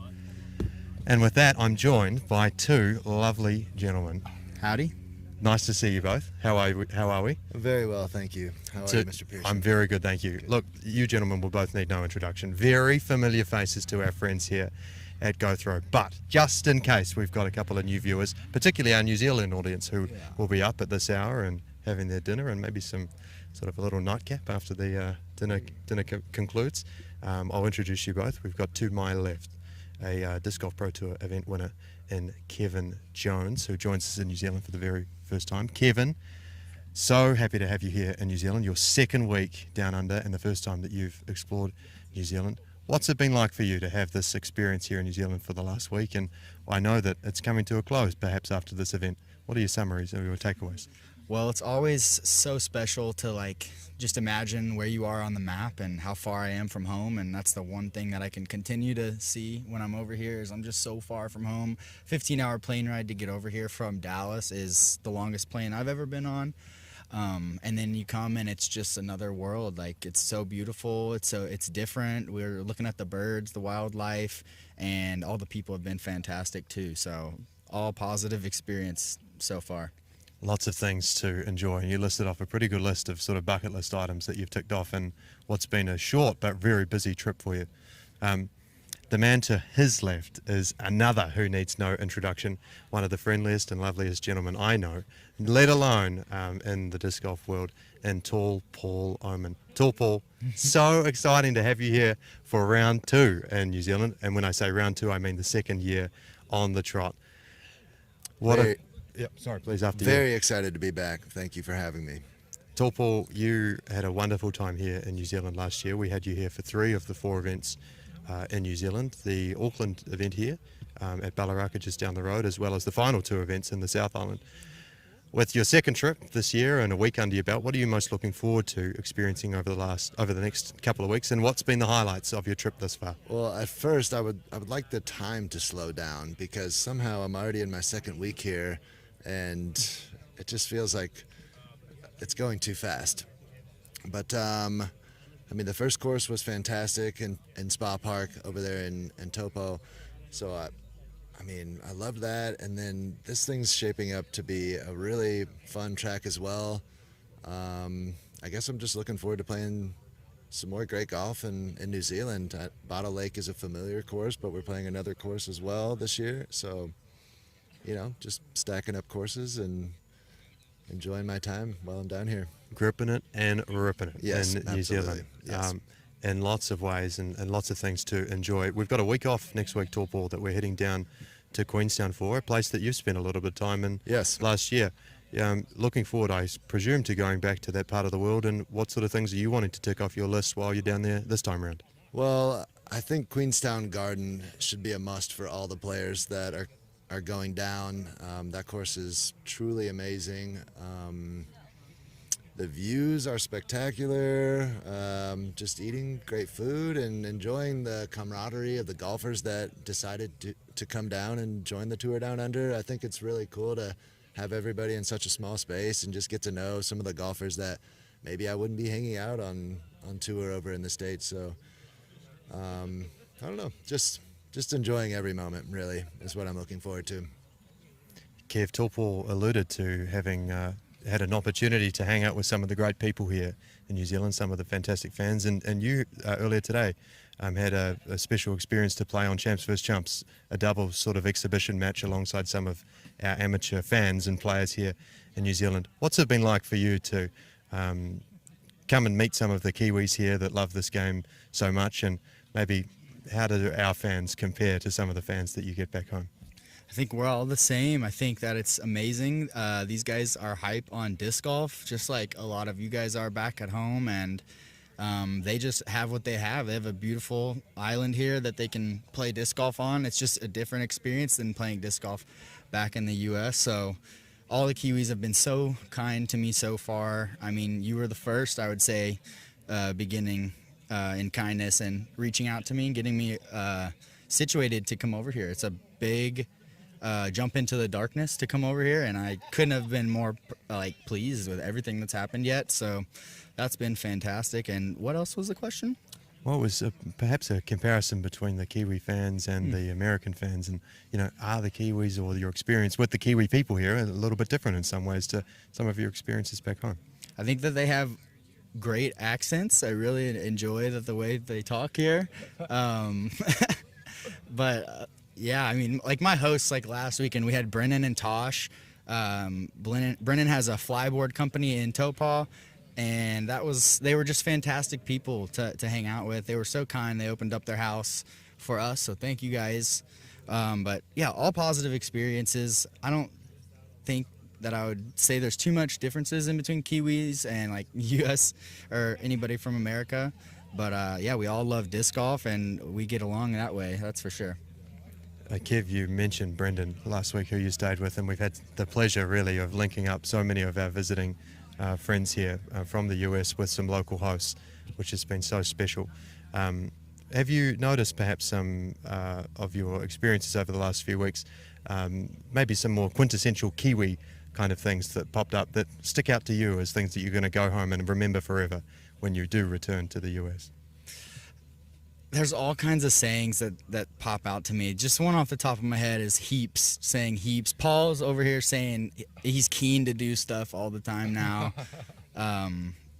And with that, I'm joined by 2 lovely gentlemen. Howdy. Nice to see you both. How are we? Very well, thank you. How are you, Mr. Pearson? I'm very good, thank you. Look, you gentlemen will both need no introduction. Very familiar faces to our friends here at Go Throw, but just in case we've got a couple of new viewers, particularly our New Zealand audience, who will be up at this hour and having their dinner and maybe some sort of a little nightcap after the dinner concludes. I'll introduce you both. We've got to my left a Disc Golf Pro Tour event winner in Kevin Jones, who joins us in New Zealand for the very first time. Kevin, so happy to have you here in New Zealand. Your second week down under and the first time that you've explored New Zealand. What's it been like for you to have this experience here in New Zealand for the last week? And I know that it's coming to a close perhaps after this event. What are your summaries or your takeaways? Well, it's always so special to just imagine where you are on the map and how far I am from home, and that's the one thing that I can continue to see when I'm over here is I'm just so far from home. 15-hour plane ride to get over here from Dallas is the longest plane I've ever been on. And then you come and it's just another world. It's so beautiful. It's different. We're looking at the birds, the wildlife, and all the people have been fantastic too. So all positive experience so far. lots of things to enjoy. And you listed off a pretty good list of sort of bucket list items that you've ticked off in what's been a short but very busy trip for you. The man to his left is another who needs no introduction, one of the friendliest and loveliest gentlemen I know, let alone in the disc golf world, and Tall Paul Oman. Tall Paul, so exciting to have you here for round 2 in New Zealand. And when I say round 2, I mean the second year on the trot. Sorry, please, after you. Very excited to be back. Thank you for having me. Tall Paul, you had a wonderful time here in New Zealand last year. We had you here for 3 of the 4 events in New Zealand, the Auckland event here at Balaraka just down the road, as well as the final 2 events in the South Island. With your second trip this year and a week under your belt, what are you most looking forward to experiencing over the next couple of weeks, and what's been the highlights of your trip thus far? Well, at first I would like the time to slow down, because somehow I'm already in my second week here and it just feels like it's going too fast. But I mean, the first course was fantastic in Spa Park over there in Topo. So, I mean, I loved that. And then this thing's shaping up to be a really fun track as well. I guess I'm just looking forward to playing some more great golf in New Zealand. Bottle Lake is a familiar course, but we're playing another course as well this year. So, you know, just stacking up courses and enjoying my time while I'm down here. Gripping it and ripping it in New Zealand. Yes. In lots of ways and lots of things to enjoy. We've got a week off next week, Tall Paul, that we're heading down to Queenstown for, a place that you spent a little bit of time in last year. Looking forward, I presume, to going back to that part of the world, and what sort of things are you wanting to tick off your list while you're down there this time around? Well, I think Queenstown Garden should be a must for all the players that are going down. That course is truly amazing. The views are spectacular. Just eating great food and enjoying the camaraderie of the golfers that decided to come down and join the Tour Down Under. I think it's really cool to have everybody in such a small space and just get to know some of the golfers that maybe I wouldn't be hanging out on tour over in the States. So I don't know, just enjoying every moment, really, is what I'm looking forward to. Kev, Tall Paul alluded to having had an opportunity to hang out with some of the great people here in New Zealand, some of the fantastic fans, and you earlier today had a special experience to play on Champs vs Chumps, a double sort of exhibition match alongside some of our amateur fans and players here in New Zealand. What's it been like for you to come and meet some of the Kiwis here that love this game so much, and maybe how do our fans compare to some of the fans that you get back home? I think we're all the same. I think that it's amazing. These guys are hype on disc golf, just like a lot of you guys are back at home, and they just have what they have. They have a beautiful island here that they can play disc golf on. It's just a different experience than playing disc golf back in the U.S. So all the Kiwis have been so kind to me so far. I mean, you were the first, I would say, beginning in kindness and reaching out to me and getting me situated to come over here. It's a big jump into the darkness to come over here, and I couldn't have been more pleased with everything that's happened yet. So that's been fantastic. And what else was the question? Well, it was perhaps a comparison between the Kiwi fans and the American fans, and are the Kiwis or your experience with the Kiwi people here a little bit different in some ways to some of your experiences back home? I think that they have great accents. I really enjoy the way they talk here. But yeah, I mean, like my hosts, like last weekend we had Brennan and Tosh. Brennan has a flyboard company in Topah, and they were just fantastic people to hang out with. They were so kind. They opened up their house for us, so thank you guys. But yeah, all positive experiences. I don't think that I would say there's too much differences in between Kiwis and like US or anybody from America. But yeah, we all love disc golf and we get along that way, that's for sure. Kev, you mentioned Brendan last week, who you stayed with, and we've had the pleasure really of linking up so many of our visiting friends here from the US with some local hosts, which has been so special. Have you noticed perhaps some of your experiences over the last few weeks, maybe some more quintessential Kiwi kind of things that popped up that stick out to you as things that you're going to go home and remember forever when you do return to the US? there's all kinds of sayings that pop out to me. Just one off the top of my head is heaps, saying heaps. Paul's over here saying he's keen to do stuff all the time now.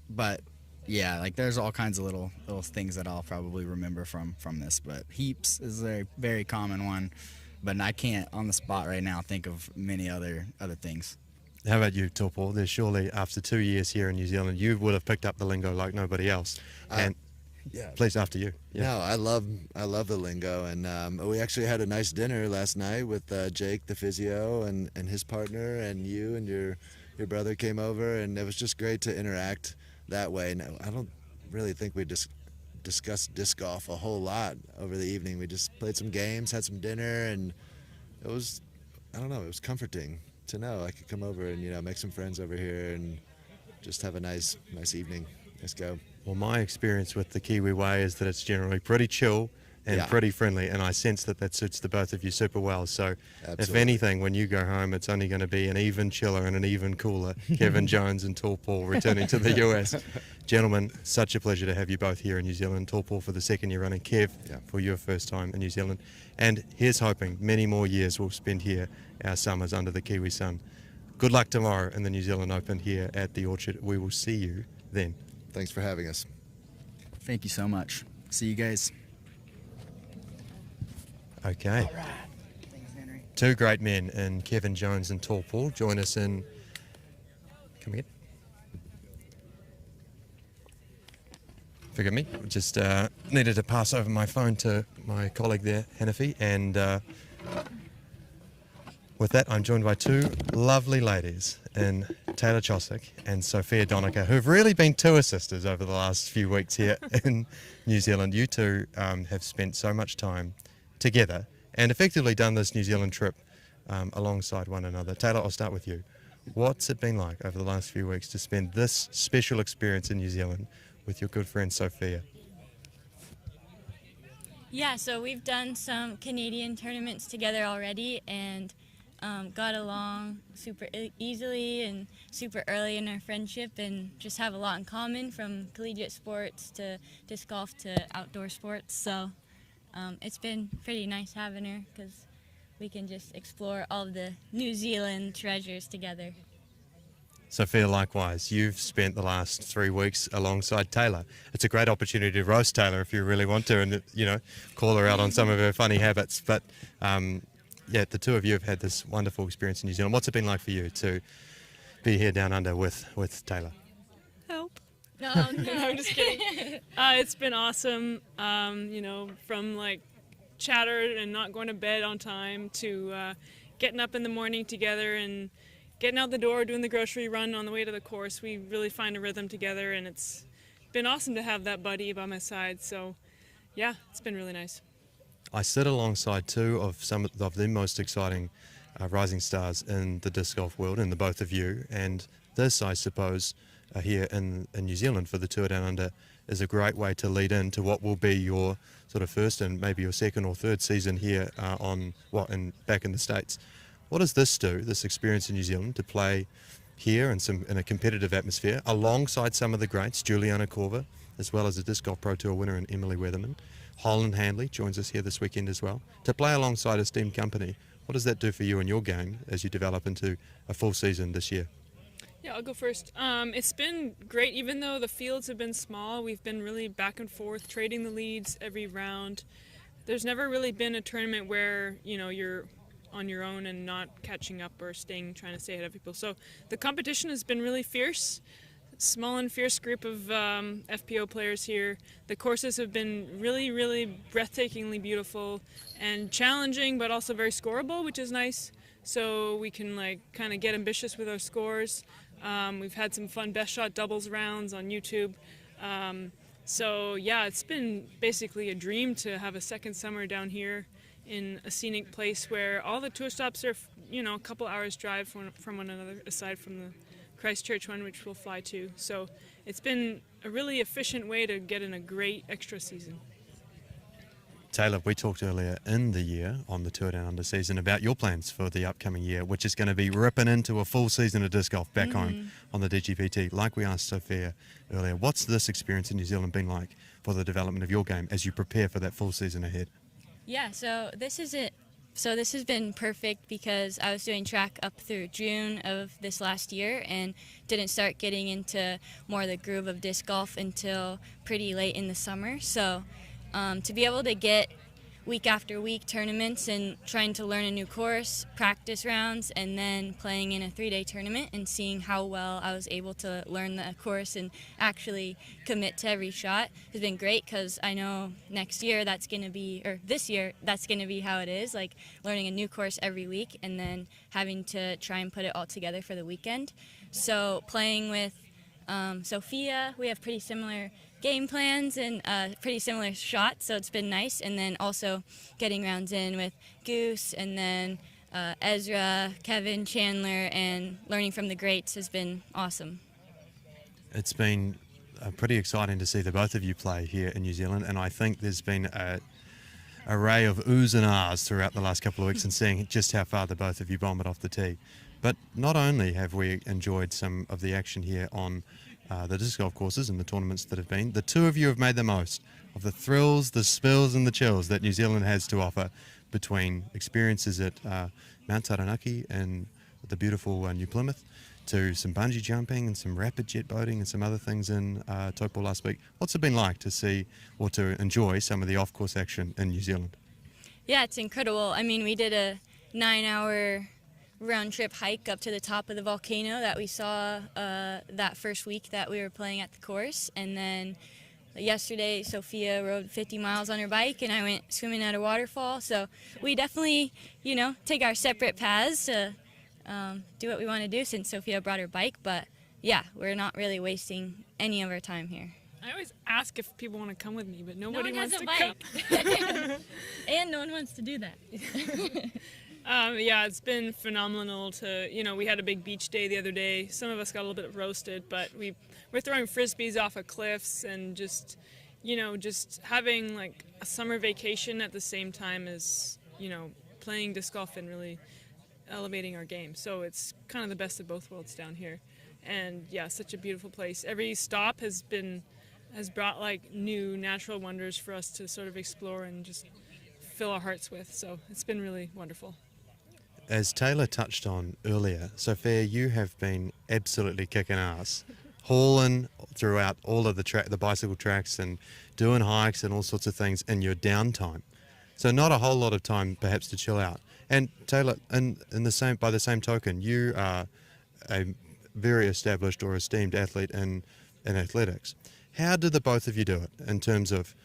But yeah, like there's all kinds of little things that I'll probably remember from this. But heaps is a very common one. But I can't on the spot right now think of many other things. How about you, Taupo? There's surely, after 2 years here in New Zealand, you would have picked up the lingo like nobody else. And Yeah. please, after you. Yeah. No, I love the lingo, and we actually had a nice dinner last night with Jake, the physio, and his partner, and you and your brother came over, and it was just great to interact that way. And I don't really think we discussed disc golf a whole lot over the evening. We just played some games, had some dinner, and it was, I don't know, it was comforting to know I could come over and make some friends over here and just have a nice evening. Let's go. Well, my experience with the Kiwi way is that it's generally pretty chill and Yeah. pretty friendly, and I sense that suits the both of you super well. So if Absolutely. anything, when you go home, it's only going to be an even chiller and an even cooler Kevin Jones and Taupo returning to the US. Gentlemen, such a pleasure to have you both here in New Zealand. Taupo for the second year running, Kev for your first time in New Zealand. And here's hoping many more years we'll spend here, our summers under the Kiwi sun. Good luck tomorrow in the New Zealand Open here at the Orchard. We will see you then. Thanks for having us. Thank you so much. See you guys. Okay. Two great men in Kevin Jones and Taupo join us in. Come again. Forgive me. Just needed to pass over my phone to my colleague there, Hanafi, and with that, I'm joined by two lovely ladies in Taylor Chosick and Sophia Donica, who've really been tour sisters over the last few weeks here in New Zealand. You two have spent so much time together and effectively done this New Zealand trip alongside one another. Taylor, I'll start with you. What's it been like over the last few weeks to spend this special experience in New Zealand with your good friend Sophia? Yeah, so we've done some Canadian tournaments together already and got along super easily and super early in our friendship and just have a lot in common, from collegiate sports to disc golf to outdoor sports. So it's been pretty nice having her because we can just explore all the New Zealand treasures together. Sophia, likewise, you've spent the last 3 weeks alongside Taylor. It's a great opportunity to roast Taylor if you really want to and, call her out on some of her funny habits. But, yeah, the two of you have had this wonderful experience in New Zealand. What's it been like for you to be here down under with Taylor? Help. No, I'm just kidding. It's been awesome, from like chatter and not going to bed on time to getting up in the morning together and getting out the door, doing the grocery run on the way to the course. We really find a rhythm together, and it's been awesome to have that buddy by my side. So, yeah, it's been really nice. I sit alongside two of some of the most exciting rising stars in the disc golf world, and the both of you. And this, I suppose, here in New Zealand for the Tour Down Under is a great way to lead into what will be your sort of first and maybe your second or third season here back in the States. What does this do, this experience in New Zealand, to play here in a competitive atmosphere alongside some of the greats, Juliana Korver, as well as a Disc Golf Pro Tour winner in Emily Weatherman? Holyn Hanley joins us here this weekend as well. To play alongside esteemed company, what does that do for you and your game as you develop into a full season this year? Yeah, I'll go first. It's been great. Even though the fields have been small, we've been really back and forth, trading the leads every round. There's never really been a tournament where, you're on your own and not catching up or trying to stay ahead of people. So the competition has been really fierce. Small and fierce group of FPO players here. The courses have been really, really breathtakingly beautiful and challenging, but also very scoreable, which is nice. So we can kind of get ambitious with our scores. We've had some fun best shot doubles rounds on YouTube. So yeah, it's been basically a dream to have a second summer down here in a scenic place where all the tour stops are, a couple hours drive from one another, aside from the Christchurch one, which we'll fly to. So it's been a really efficient way to get in a great extra season. Taylor, we talked earlier in the year on the Tour Down Under season about your plans for the upcoming year, which is going to be ripping into a full season of disc golf back home on the DGPT. Like we asked Sophia earlier, what's this experience in New Zealand been like for the development of your game as you prepare for that full season ahead? Yeah, so this is it. So this has been perfect because I was doing track up through June of this last year and didn't start getting into more of the groove of disc golf until pretty late in the summer. So to be able to get week after week tournaments and trying to learn a new course, practice rounds, and then playing in a 3-day tournament and seeing how well I was able to learn the course and actually commit to every shot has been great, because I know next year that's going to be, or this year that's going to be how it is, like learning a new course every week and then having to try and put it all together for the weekend. So playing with Sophia, we have pretty similar game plans and pretty similar shots, so it's been nice. And then also getting rounds in with Goose and then Ezra, Kevin, Chandler, and learning from the greats has been awesome. It's been pretty exciting to see the both of you play here in New Zealand, and I think there's been an array of oohs and ahs throughout the last couple of weeks and seeing just how far the both of you bomb it off the tee. But not only have we enjoyed some of the action here on the disc golf courses and the tournaments that have been, the two of you have made the most of the thrills, the spills and the chills that New Zealand has to offer, between experiences at Mount Taranaki and the beautiful New Plymouth, to some bungee jumping and some rapid jet boating and some other things in Taupo last week. What's it been like to see or to enjoy some of the off-course action in New Zealand? Yeah, it's incredible. I mean, we did a 9-hour round-trip hike up to the top of the volcano that we saw that first week that we were playing at the course. And then yesterday, Sophia rode 50 miles on her bike, and I went swimming at a waterfall. So we definitely, you know, take our separate paths to do what we want to do since Sophia brought her bike. But, yeah, we're not really wasting any of our time here. I always ask if people want to come with me, but nobody wants to come. And no one wants to do that. Yeah, it's been phenomenal to, you know, we had a big beach day the other day. Some of us got a little bit roasted, but we're throwing frisbees off of cliffs and just, you know, just having like a summer vacation at the same time as, you know, playing disc golf and really elevating our game. So it's kind of the best of both worlds down here. And yeah, such a beautiful place. Every stop has brought like new natural wonders for us to sort of explore and just fill our hearts with. So it's been really wonderful. As Taylor touched on earlier, Sophia, you have been absolutely kicking ass, hauling throughout all of the bicycle tracks and doing hikes and all sorts of things in your downtime. So not a whole lot of time perhaps to chill out. And Taylor, by the same token, you are a very established or esteemed athlete in athletics. How do the both of you do it in terms of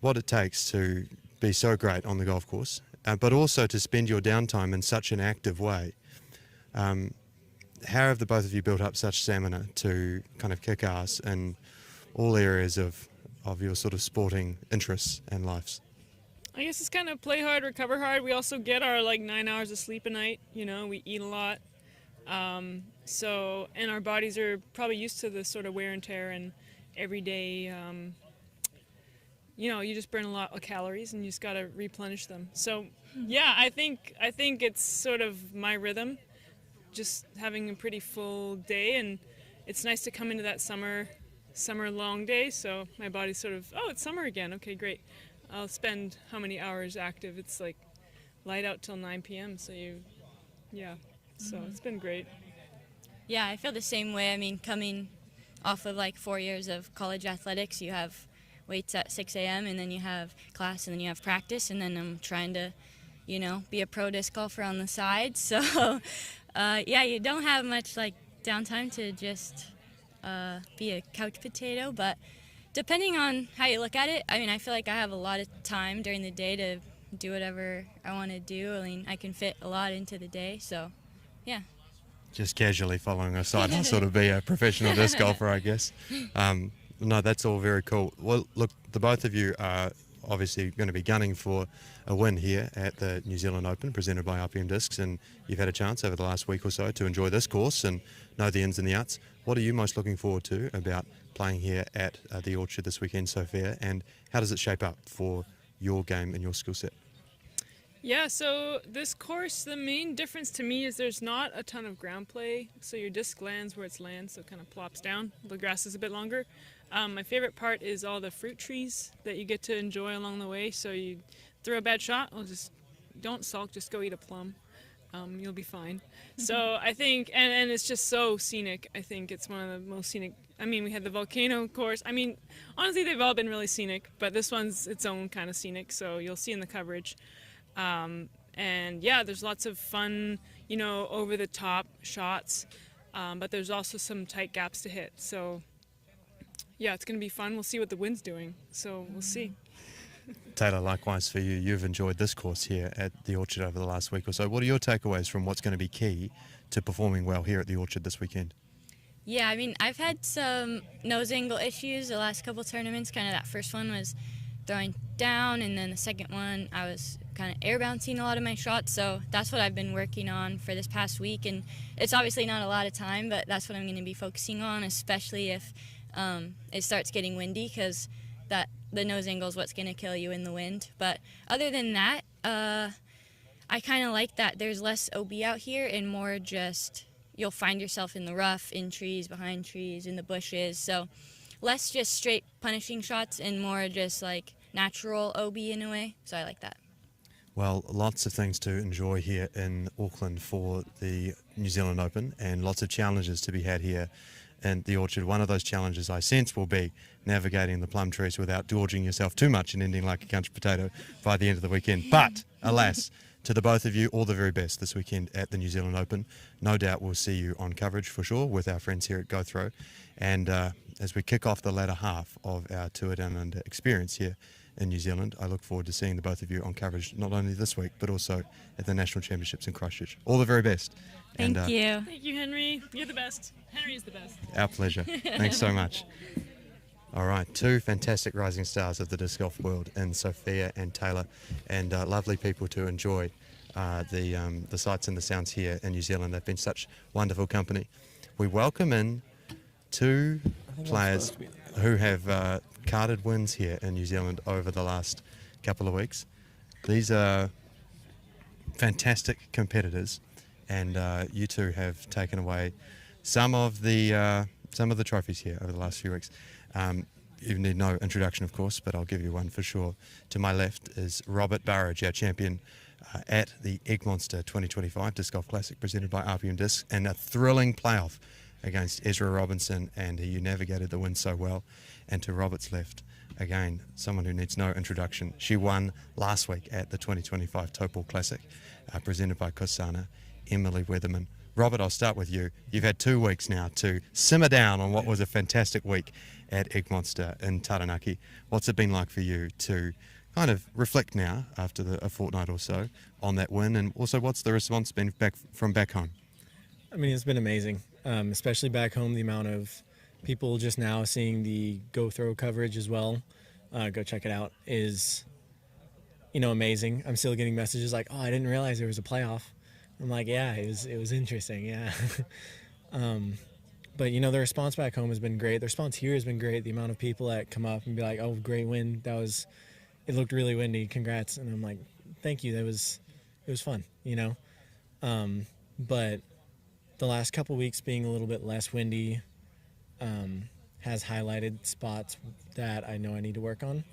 what it takes to be so great on the golf course, but also to spend your downtime in such an active way? How have the both of you built up such stamina to kind of kick ass in all areas of your sort of sporting interests and lives? I guess it's kind of play hard, recover hard. We also get our like 9 hours of sleep a night. You know, we eat a lot. And our bodies are probably used to this sort of wear and tear and everyday, you know, you just burn a lot of calories and you just got to replenish them. So yeah, I think it's sort of my rhythm, just having a pretty full day, and it's nice to come into that summer long day. So my body's sort of, oh, it's summer again. Okay, great. I'll spend how many hours active? It's like light out till 9 p.m. So it's been great. Yeah, I feel the same way. I mean, coming off of like 4 years of college athletics, you have weights at 6 a.m. and then you have class and then you have practice, and then I'm trying to, you know, be a pro disc golfer on the side. So, yeah, you don't have much like downtime to just be a couch potato, but depending on how you look at it, I mean, I feel like I have a lot of time during the day to do whatever I want to do. I mean, I can fit a lot into the day, so yeah. Just casually following a side hustle to be a professional disc golfer, I guess. No, that's all very cool. Well, look, the both of you are obviously going to be gunning for a win here at the New Zealand Open presented by RPM Discs, and you've had a chance over the last week or so to enjoy this course and know the ins and the outs. What are you most looking forward to about playing here at the Orchard this weekend, Sophia, and how does it shape up for your game and your skill set? Yeah, so this course, the main difference to me is there's not a ton of ground play, so your disc lands where it lands, so it kind of plops down. The grass is a bit longer. My favorite part is all the fruit trees that you get to enjoy along the way. So you throw a bad shot, well, just don't sulk, just go eat a plum. You'll be fine. So I think, and it's just so scenic. I think it's one of the most scenic. I mean, we had the volcano course. I mean, honestly, they've all been really scenic, but this one's its own kind of scenic, so you'll see in the coverage. And yeah, there's lots of fun, over the top shots, but there's also some tight gaps to hit. So yeah, it's going to be fun. We'll see what the wind's doing, so we'll see. Taylor, likewise for you, you've enjoyed this course here at the Orchard over the last week or so. What are your takeaways from what's going to be key to performing well here at the Orchard this weekend? Yeah, I mean, I've had some nose angle issues the last couple tournaments. Kind of that first one was throwing down, and then the second one I was kind of air bouncing a lot of my shots. So that's what I've been working on for this past week, and it's obviously not a lot of time, but that's what I'm going to be focusing on, especially if it starts getting windy, because the nose angle is what's going to kill you in the wind. But other than that, I kind of like that there's less OB out here and more just you'll find yourself in the rough, in trees, behind trees, in the bushes. So less just straight punishing shots and more just like natural OB in a way. So I like that. Well, lots of things to enjoy here in Auckland for the New Zealand Open, and lots of challenges to be had here in the Orchard. One of those challenges I sense will be navigating the plum trees without gorging yourself too much and ending like a country potato by the end of the weekend. But alas, to the both of you, all the very best this weekend at the New Zealand Open. No doubt we'll see you on coverage for sure with our friends here at Go Throw. And as we kick off the latter half of our Tour Down Under experience here in New Zealand, I look forward to seeing the both of you on coverage not only this week but also at the National Championships in Christchurch. All the very best. Thank you. Thank you, Henry. You're the best. Henry is the best. Our pleasure. Thanks so much. All right, two fantastic rising stars of the disc golf world in Sophia and Taylor, and lovely people to enjoy the sights and the sounds here in New Zealand. They've been such wonderful company. We welcome in two players who have carded wins here in New Zealand over the last couple of weeks. These are fantastic competitors, and you two have taken away some of the trophies here over the last few weeks. You need no introduction, of course, but I'll give you one for sure. To my left is Robert Burridge, our champion at the Egg Monster 2025 Disc Golf Classic presented by RPM Discs, and a thrilling playoff against Ezra Robinson, and you navigated the win so well. And to Robert's left, again, someone who needs no introduction. She won last week at the 2025 Topol Classic presented by Kosana, Emily Weatherman. Robert, I'll start with you. You've had 2 weeks now to simmer down on what was a fantastic week at Egg Monster in Taranaki. What's it been like for you to kind of reflect now after a fortnight or so on that win, and also what's the response been from back home? I mean, it's been amazing, especially back home. The amount of people just now seeing the Go Throw coverage as well, go check it out, is amazing. I'm still getting messages like, oh, I didn't realize there was a playoff. I'm like, yeah, it was interesting, yeah. But the response back home has been great. The response here has been great. The amount of people that come up and be like, oh, great win. It looked really windy. Congrats. And I'm like, thank you. It was fun, But the last couple weeks being a little bit less windy has highlighted spots that I know I need to work on.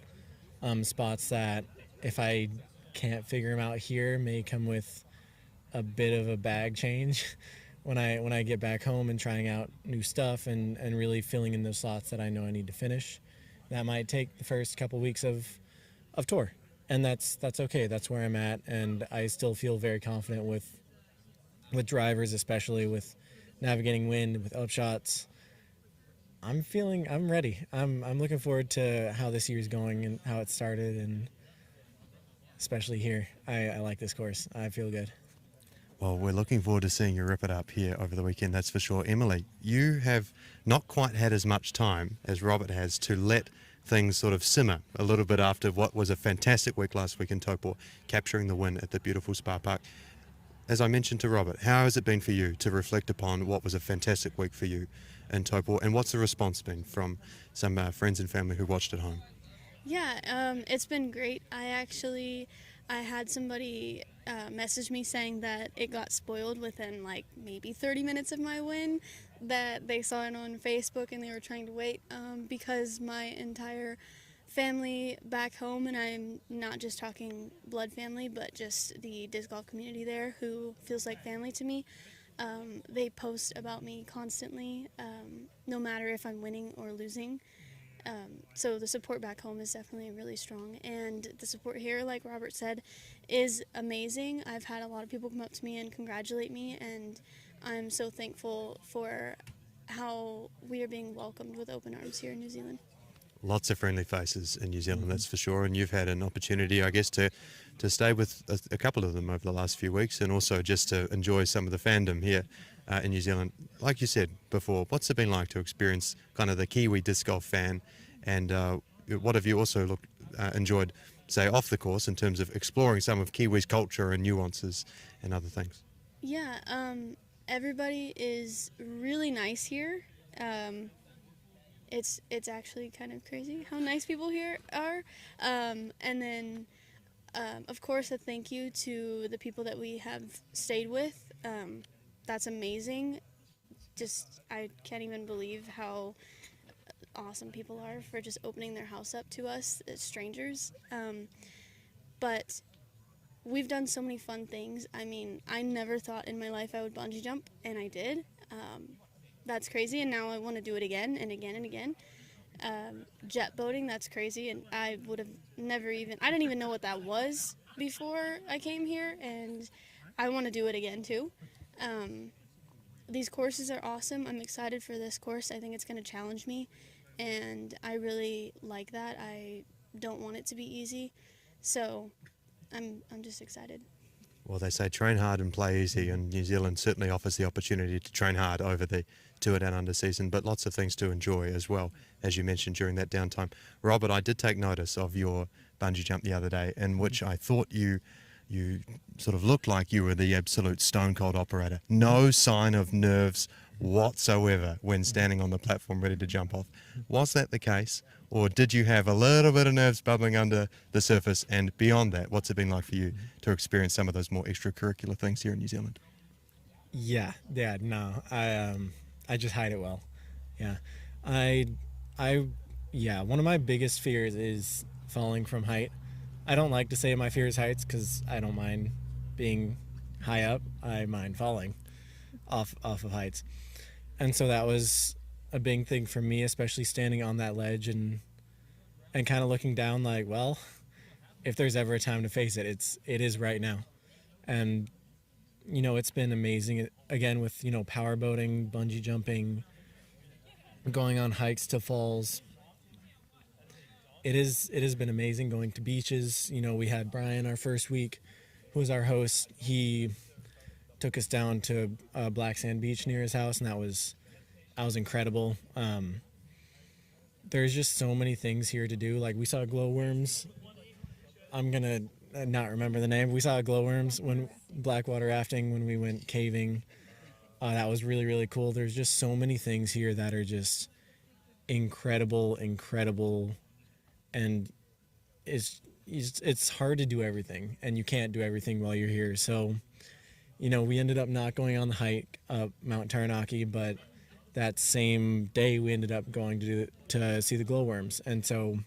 Spots that if I can't figure them out here may come with a bit of a bag change when I get back home and trying out new stuff and really filling in those slots that I know I need to finish. That might take the first couple weeks of tour, and that's okay. That's where I'm at, and I still feel very confident with drivers, especially with navigating wind, with upshots. I'm ready. I'm looking forward to how this year's going and how it started, and especially here. I like this course. I feel good. Well, we're looking forward to seeing you rip it up here over the weekend, that's for sure. Emily, you have not quite had as much time as Robert has to let things sort of simmer a little bit after what was a fantastic week last week in Taupo, capturing the win at the beautiful Spa Park. As I mentioned to Robert, how has it been for you to reflect upon what was a fantastic week for you in Taupo, and what's the response been from some friends and family who watched at home? Yeah, it's been great. I had somebody messaged me saying that it got spoiled within like maybe 30 minutes of my win, that they saw it on Facebook and they were trying to wait because my entire family back home, and I'm not just talking blood family, but just the disc golf community there who feels like family to me. They post about me constantly, no matter if I'm winning or losing. So the support back home is definitely really strong, and the support here, like Robert said, is amazing. I've had a lot of people come up to me and congratulate me, and I'm so thankful for how we are being welcomed with open arms here in New Zealand. Lots of friendly faces in New Zealand, that's for sure, and you've had an opportunity, I guess, to stay with a couple of them over the last few weeks, and also just to enjoy some of the fandom here in New Zealand. Like you said before, what's it been like to experience kind of the Kiwi disc golf fan, and what have you also enjoyed, say, off the course in terms of exploring some of Kiwi's culture and nuances and other things? Yeah, everybody is really nice here. It's actually kind of crazy how nice people here are. And then, of course, a thank you to the people that we have stayed with. That's amazing. Just, I can't even believe how awesome people are for just opening their house up to us as strangers. But we've done so many fun things. I mean, I never thought in my life I would bungee jump, and I did. That's crazy, and now I want to do it again and again and again. Jet boating, that's crazy, and I would have never even, I didn't even know what that was before I came here, and I want to do it again too. These courses are awesome. I'm excited for this course. I think it's going to challenge me, and I really like that. I don't want it to be easy, so I'm just excited. Well, they say train hard and play easy, and New Zealand certainly offers the opportunity to train hard over the Tour Down Under season, but lots of things to enjoy as well, as you mentioned during that downtime. Robert, I did take notice of your bungee jump the other day, in which I thought you sort of looked like you were the absolute stone cold operator. No sign of nerves whatsoever when standing on the platform ready to jump off. Was that the case, or did you have a little bit of nerves bubbling under the surface? And beyond that, what's it been like for you to experience some of those more extracurricular things here in New Zealand? No, I just hide it well. Yeah, one of my biggest fears is falling from height. I don't like to say my fear is heights because I don't mind being high up. I mind falling off of heights. And so that was a big thing for me, especially standing on that ledge and kind of looking down like, well, if there's ever a time to face it, it is right now. And, it's been amazing, again, with, power boating, bungee jumping, going on hikes to falls. It has been amazing going to beaches. We had Brian our first week, who was our host. He took us down to Black Sand Beach near his house, and that was incredible. There's just so many things here to do. Like, we saw glowworms. I'm gonna not remember the name. We saw glowworms when blackwater rafting when we went caving. That was really, really cool. There's just so many things here that are just incredible, and it's hard to do everything, and you can't do everything while you're here. So, we ended up not going on the hike up Mount Taranaki, but that same day we ended up going to see the glowworms. And so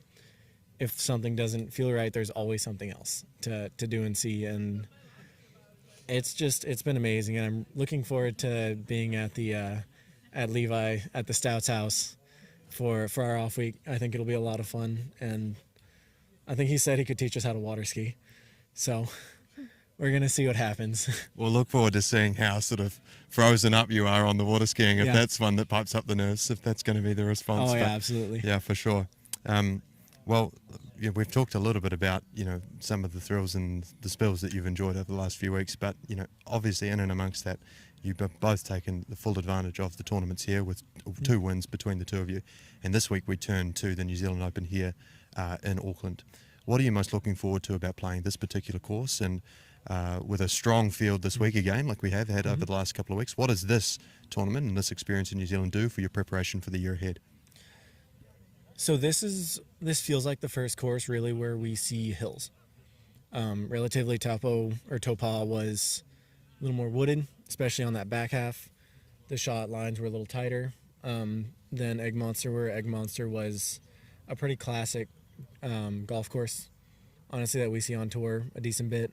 if something doesn't feel right, there's always something else to do and see. And it's been amazing. And I'm looking forward to being at Levi at the Stouts house for our off week. I think it'll be a lot of fun. And I think he said he could teach us how to water ski. So we're going to see what happens. We'll look forward to seeing how sort of frozen up you are on the water skiing, if that's one that pipes up the nerves, if that's going to be the response. Oh, yeah, absolutely. Yeah, for sure. We've talked a little bit about, some of the thrills and the spills that you've enjoyed over the last few weeks, but, obviously in and amongst that, you've both taken the full advantage of the tournaments here with 2 wins between the two of you. And this week we turn to the New Zealand Open here in Auckland. What are you most looking forward to about playing this particular course? And with a strong field this week again, like we have had over the last couple of weeks, what does this tournament and this experience in New Zealand do for your preparation for the year ahead? So this feels like the first course really where we see hills. Relatively Topah was a little more wooded, especially on that back half. The shot lines were a little tighter than Egg Monster, where Egg Monster was a pretty classic golf course, honestly, that we see on tour a decent bit.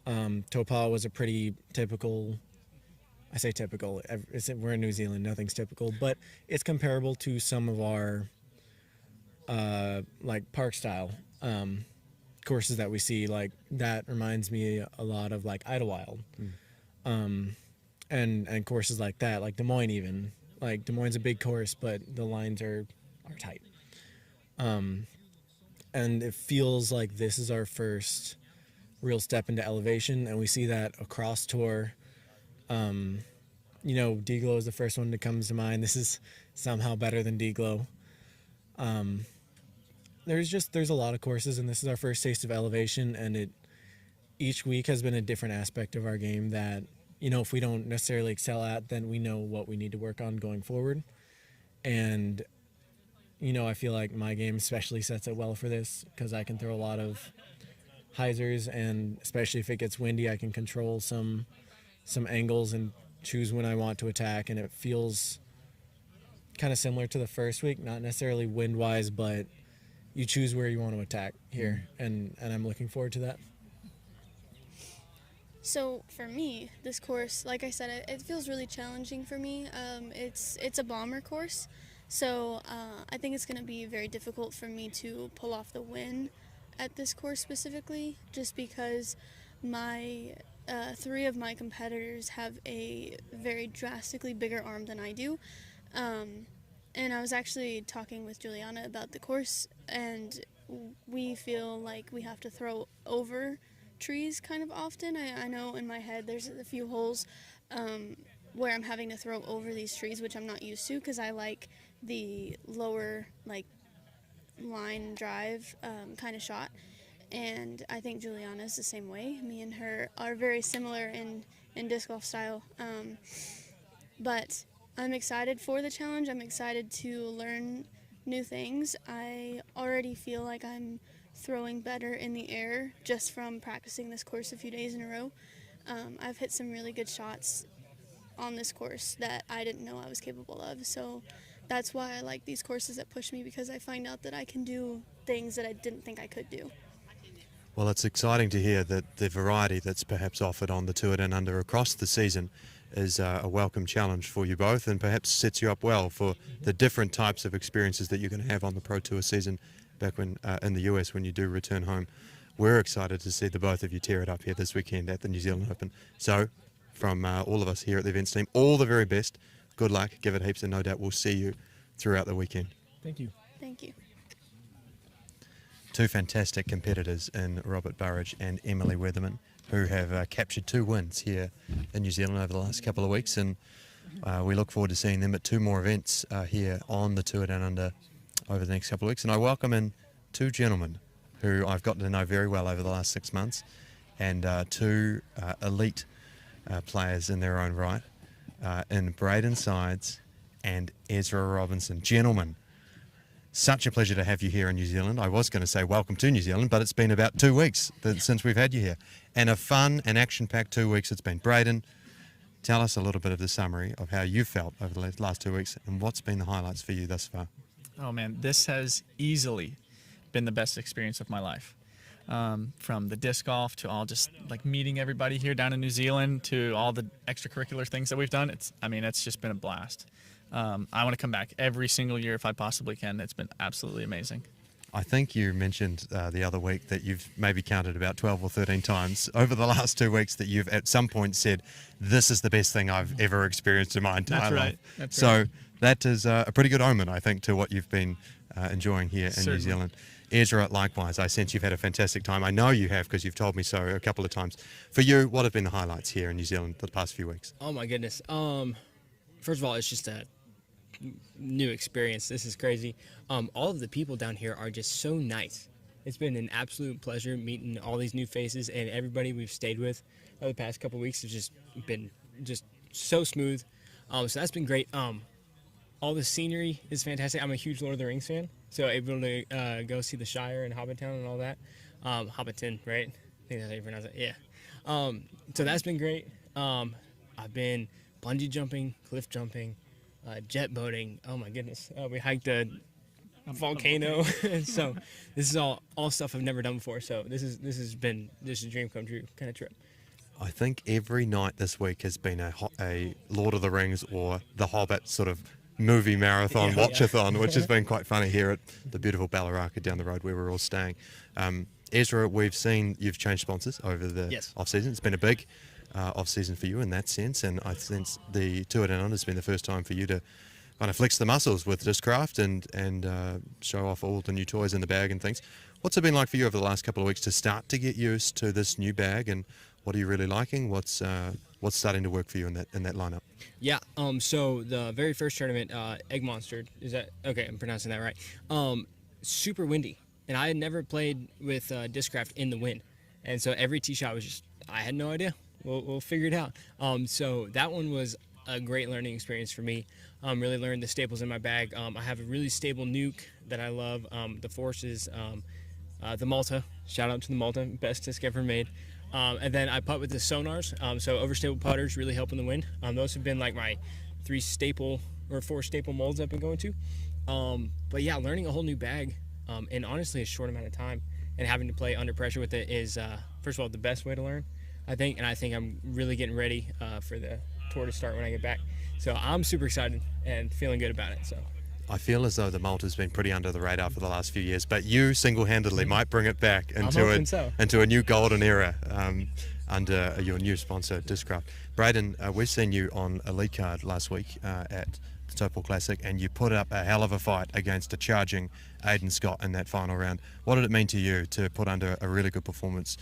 Topah was a pretty typical, I say typical, we're in New Zealand, nothing's typical, but it's comparable to some of our like park style courses that we see. Like that reminds me a lot of like Idlewild. And courses like that, like Des Moines even. Like Des Moines' a big course, but the lines are tight. And it feels like this is our first real step into elevation, and we see that across tour. D-Glow is the first one that comes to mind. This is somehow better than D-Glow. There's a lot of courses, and this is our first taste of elevation, and each week has been a different aspect of our game that, if we don't necessarily excel at, then we know what we need to work on going forward. And, I feel like my game especially sets it well for this, because I can throw a lot of hyzers, and especially if it gets windy, I can control some angles and choose when I want to attack, and it feels kind of similar to the first week, not necessarily wind-wise, but you choose where you want to attack here, and I'm looking forward to that. So for me, this course, like I said, it feels really challenging for me. It's a bomber course, so I think it's going to be very difficult for me to pull off the win at this course specifically, just because my 3 of my competitors have a very drastically bigger arm than I do. And I was actually talking with Juliana about the course, and we feel like we have to throw over trees kind of often. I know in my head there's a few holes where I'm having to throw over these trees, which I'm not used to, because I like the lower line drive kind of shot. And I think Juliana's the same way. Me and her are very similar in disc golf style. But I'm excited for the challenge. I'm excited to learn new things. I already feel like I'm throwing better in the air just from practicing this course a few days in a row. I've hit some really good shots on this course that I didn't know I was capable of. So that's why I like these courses that push me, because I find out that I can do things that I didn't think I could do. Well, it's exciting to hear that the variety that's perhaps offered on the Tour Down Under across the season is a welcome challenge for you both, and perhaps sets you up well for the different types of experiences that you're going to have on the Pro Tour season back when in the US when you do return home. We're excited to see the both of you tear it up here this weekend at the New Zealand Open. So from all of us here at the events team, all the very best. Good luck, give it heaps, and no doubt we'll see you throughout the weekend. Thank you. Thank you. 2 fantastic competitors in Robert Burridge and Emily Weatherman, who have captured 2 wins here in New Zealand over the last couple of weeks, and we look forward to seeing them at 2 more events here on the Tour Down Under over the next couple of weeks. And I welcome in 2 gentlemen who I've gotten to know very well over the last 6 months, and 2 elite players in their own right, in Braeden Sides and Ezra Robinson. Gentlemen, such a pleasure to have you here in New Zealand. I was going to say welcome to New Zealand, but it's been about 2 weeks since we've had you here. And a fun and action-packed 2 weeks it's been. Braeden, tell us a little bit of the summary of how you felt over the last 2 weeks, and what's been the highlights for you thus far. Oh man, this has easily been the best experience of my life. From the disc golf to all just like meeting everybody here down in New Zealand to all the extracurricular things that we've done. It's just been a blast. I want to come back every single year if I possibly can. It's been absolutely amazing. I think you mentioned the other week that you've maybe counted about 12 or 13 times over the last 2 weeks that you've at some point said, this is the best thing I've ever experienced in my entire life. That's so right. that is a pretty good omen, I think, to what you've been enjoying here in Certainly. New Zealand. Ezra, likewise, I sense you've had a fantastic time. I know you have because you've told me so a couple of times. For you, what have been the highlights here in New Zealand the past few weeks? Oh my goodness. First of all, it's just a new experience. This is crazy. All of the people down here are just so nice. It's been an absolute pleasure meeting all these new faces, and everybody we've stayed with over the past couple of weeks has just been just so smooth. So that's been great. All the scenery is fantastic. I'm a huge Lord of the Rings fan, so able to go see the Shire and Hobbitown and all that. Hobbiton, right? I think that's how you pronounce it. Yeah. So that's been great. I've been bungee jumping, cliff jumping, jet boating. Oh my goodness. We hiked a volcano. So this is all stuff I've never done before. So this has been just a dream come true kind of trip. I think every night this week has been a Lord of the Rings or The Hobbit sort of movie marathon, watch-a-thon, which has been quite funny here at the beautiful Ballaraka down the road where we're all staying. Ezra, we've seen you've changed sponsors over the off-season. It's been a big off-season for you in that sense, and I sense the Tour Down Under has been the first time for you to kind of flex the muscles with Discraft and show off all the new toys in the bag and things. What's it been like for you over the last couple of weeks to start to get used to this new bag, and what are you really liking? What's starting to work for you in that lineup? Yeah. So the very first tournament, Egg Monster, is that okay? I'm pronouncing that right. Super windy, and I had never played with Discraft in the wind, and so every tee shot was just I had no idea. We'll figure it out. So that one was a great learning experience for me. Really learned the staples in my bag. I have a really stable nuke that I love. The Forces, the Malta. Shout out to the Malta, best disc ever made. And then I putt with the Sonars, so overstable putters really help in the wind. Those have been like my 4 staple molds I've been going to. But yeah, learning a whole new bag in honestly a short amount of time and having to play under pressure with it is, first of all, the best way to learn, I think. And I think I'm really getting ready for the tour to start when I get back. So I'm super excited and feeling good about it. So I feel as though the Malta's been pretty under the radar for the last few years, but you single-handedly might bring it back into a new golden era under your new sponsor, Discraft. Braeden, we've seen you on a lead card last week at the Topol Classic, and you put up a hell of a fight against a charging Aiden Scott in that final round. What did it mean to you to put under a really good performance,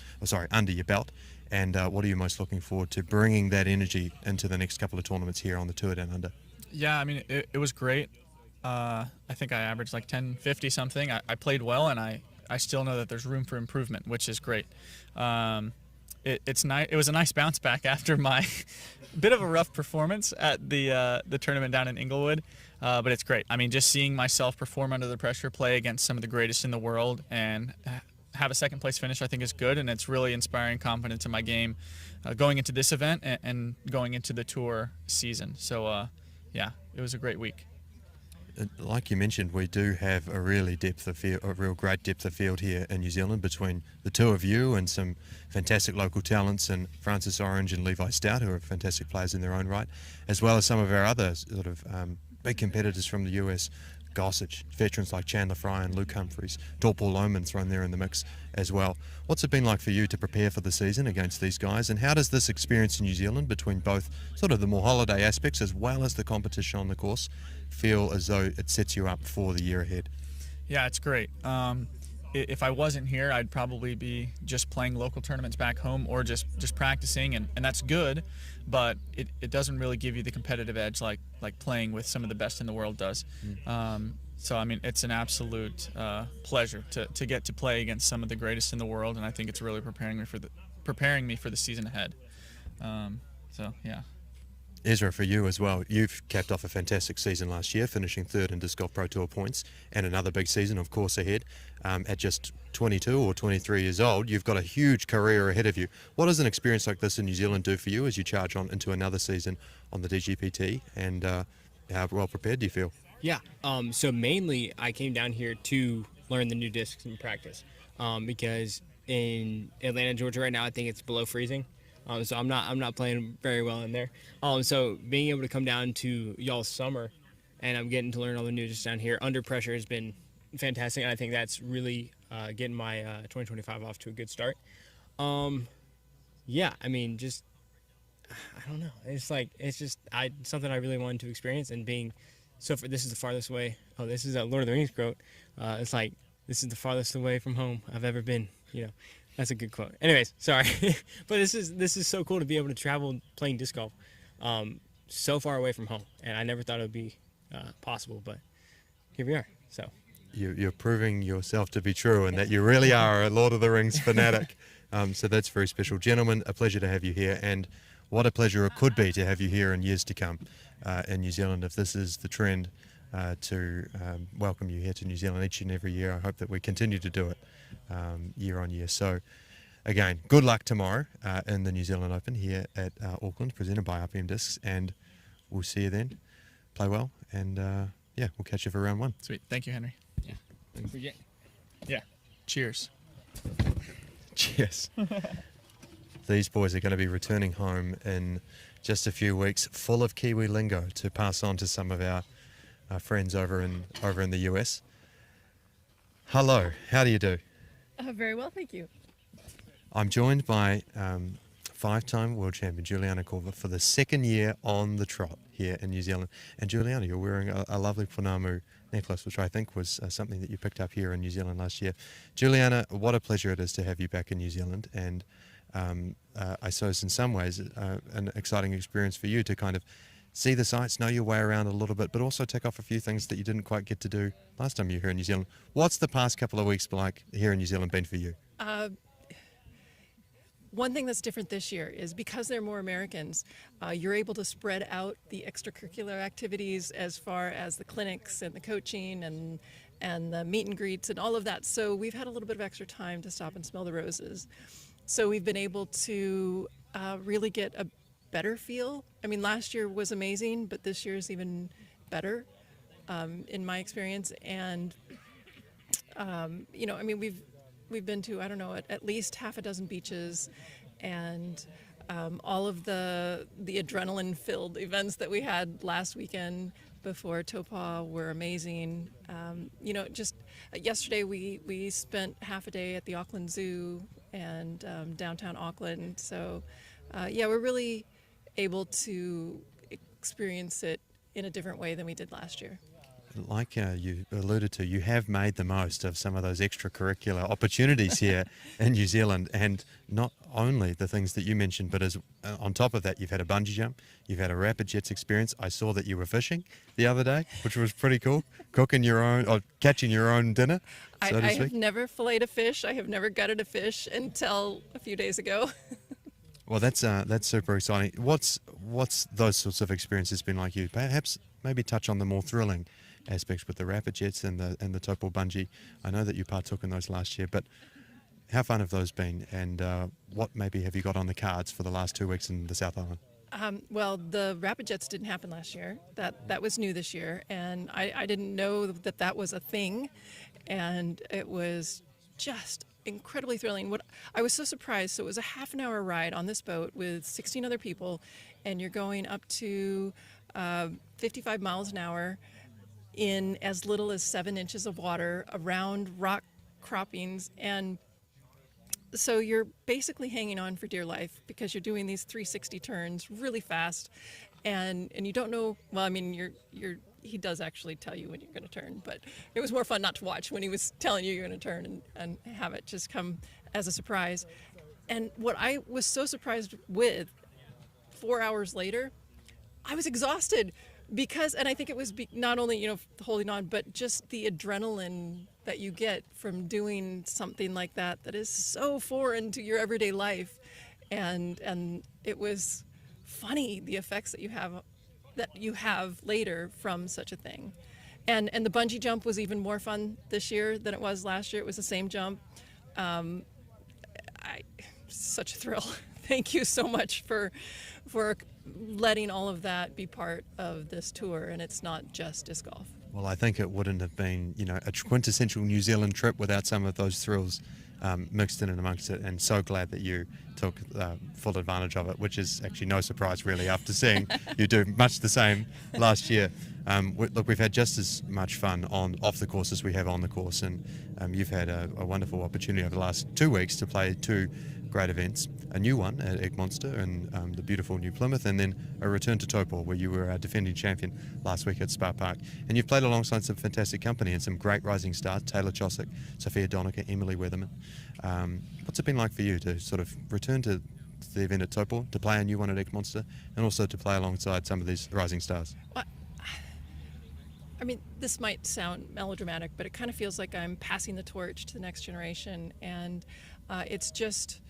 under your belt? And what are you most looking forward to bringing that energy into the next couple of tournaments here on the Tour Down Under? Yeah, I mean, it was great. I think I averaged like 1050 something. I played well, and I still know that there's room for improvement, which is great. It's nice. It was a nice bounce back after my bit of a rough performance at the tournament down in Inglewood, but it's great. I mean, just seeing myself perform under the pressure, play against some of the greatest in the world, and have a second place finish, I think is good, and it's really inspiring confidence in my game going into this event and going into the tour season. So yeah, it was a great week. Like you mentioned, we do have a real great depth of field here in New Zealand between the two of you and some fantastic local talents, and Francis Orange and Levi Stout, who are fantastic players in their own right, as well as some of our other sort of big competitors from the US. Gosage, veterans like Chandler Fry and Luke Humphries, Paul Lohman thrown there in the mix as well. What's it been like for you to prepare for the season against these guys, and how does this experience in New Zealand between both sort of the more holiday aspects as well as the competition on the course feel as though it sets you up for the year ahead? Yeah, it's great. If I wasn't here, I'd probably be just playing local tournaments back home or just practicing, and that's good, but it doesn't really give you the competitive edge like playing with some of the best in the world does. So I mean, it's an absolute pleasure to get to play against some of the greatest in the world, and I think it's really preparing me for the season ahead. So yeah. Ezra, for you as well, you've capped off a fantastic season last year, finishing third in Disc Golf Pro Tour points, and another big season, of course, ahead. At just 22 or 23 years old, you've got a huge career ahead of you. What does an experience like this in New Zealand do for you as you charge on into another season on the DGPT, and how well prepared do you feel? Yeah, so mainly I came down here to learn the new discs and practice, because in Atlanta, Georgia right now, I think it's below freezing. So I'm not playing very well in there. So being able to come down to y'all's summer, and I'm getting to learn all the new discs down here under pressure has been fantastic, and I think that's really getting my 2025 off to a good start. Yeah, I mean, just I don't know. It's just something I really wanted to experience, and being so for this is the farthest away. Oh, this is a Lord of the Rings quote. It's like this is the farthest away from home I've ever been. You know. That's a good quote. Anyways, sorry, but this is so cool to be able to travel playing disc golf, so far away from home, and I never thought it would be possible, but here we are. So you're proving yourself to be true, and that you really are a Lord of the Rings fanatic. So that's very special, gentlemen. A pleasure to have you here, and what a pleasure it could be to have you here in years to come in New Zealand. If this is the trend to welcome you here to New Zealand each and every year, I hope that we continue to do it year on year. So again, good luck tomorrow in the New Zealand Open here at Auckland, presented by RPM Discs, and we'll see you then. Play well, and yeah, we'll catch you for round 1. Sweet. Thank you, Henry. Yeah. Yeah. Cheers. Cheers. These boys are going to be returning home in just a few weeks, full of Kiwi lingo to pass on to some of our friends over in the US. Hello, how do you do? Very well, thank you. I'm joined by 5-time world champion Juliana Korver for the 2nd year on the trot here in New Zealand. And Juliana, you're wearing a lovely Pounamu necklace, which I think was something that you picked up here in New Zealand last year. Juliana, what a pleasure it is to have you back in New Zealand, and I suppose in some ways an exciting experience for you to kind of see the sights, know your way around a little bit, but also tick off a few things that you didn't quite get to do last time you were here in New Zealand. What's the past couple of weeks like here in New Zealand been for you? One thing that's different this year is because there are more Americans, you're able to spread out the extracurricular activities as far as the clinics and the coaching and the meet and greets and all of that. So we've had a little bit of extra time to stop and smell the roses. So we've been able to really get a better feel. I mean, last year was amazing, but this year is even better in my experience. And, you know, I mean, we've been to, I don't know, at least half a dozen beaches, and all of the adrenaline-filled events that we had last weekend before Taupo were amazing. You know, just yesterday we spent half a day at the Auckland Zoo and downtown Auckland. So, yeah, we're really able to experience it in a different way than we did last year. Like you alluded to, you have made the most of some of those extracurricular opportunities here in New Zealand, and not only the things that you mentioned, but as on top of that, you've had a bungee jump, you've had a rapid jets experience. I saw that you were fishing the other day, which was pretty cool, cooking your own, or catching your own dinner, so to I speak. have never filleted a fish. I have never gutted a fish until a few days ago. Well, that's super exciting. What's those sorts of experiences been like you? Perhaps maybe touch on the more thrilling aspects with the rapid jets and the Taupo bungee. I know that you partook in those last year, but how fun have those been, and what maybe have you got on the cards for the last 2 weeks in the South Island? Well, the rapid jets didn't happen last year. That was new this year, and I didn't know that was a thing, and it was just incredibly thrilling. What I was so surprised. So it was a half an hour ride on this boat with 16 other people, and you're going up to 55 miles an hour in as little as 7 inches of water around rock croppings. And so you're basically hanging on for dear life because you're doing these 360 turns really fast, and you don't know. Well, I mean, he does actually tell you when you're going to turn, but it was more fun not to watch when he was telling you you're going to turn and have it just come as a surprise. And what I was so surprised with, 4 hours later, I was exhausted. Because, and I think it was not only, you know, holding on, but just the adrenaline that you get from doing something like that is so foreign to your everyday life. And it was funny, the effects that you have later from such a thing. And the bungee jump was even more fun this year than it was last year. It was the same jump. Such a thrill. Thank you so much for letting all of that be part of this tour, and it's not just disc golf. Well, I think it wouldn't have been, you know, a quintessential New Zealand trip without some of those thrills mixed in and amongst it, and so glad that you took full advantage of it, which is actually no surprise really after seeing you do much the same last year. Look, we've had just as much fun off the course as we have on the course, and you've had a wonderful opportunity over the last 2 weeks to play 2 great events, a new one at Egmonster and the beautiful New Plymouth, and then a return to Taupo, where you were our defending champion last week at Spa Park. And you've played alongside some fantastic company and some great rising stars, Taylor Sofia, Sophia, Emily Weatherman. What's it been like for you to sort of return to the event at Taupo, to play a new one at Egmonster, and also to play alongside some of these rising stars? Well, I mean, this might sound melodramatic, but it kind of feels like I'm passing the torch to the next generation, and it's just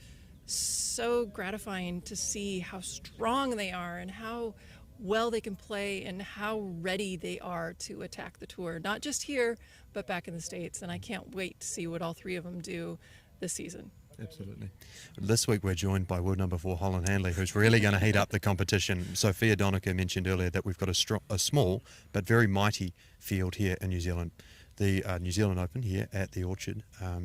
so gratifying to see how strong they are and how well they can play and how ready they are to attack the tour, not just here, but back in the States. And I can't wait to see what all 3 of them do this season. Absolutely. This week we're joined by world number 4 Holyn Hanley, who's really going to heat up the competition. Sophia Donica mentioned earlier that we've got a small but very mighty field here in New Zealand. The New Zealand Open here at the Orchard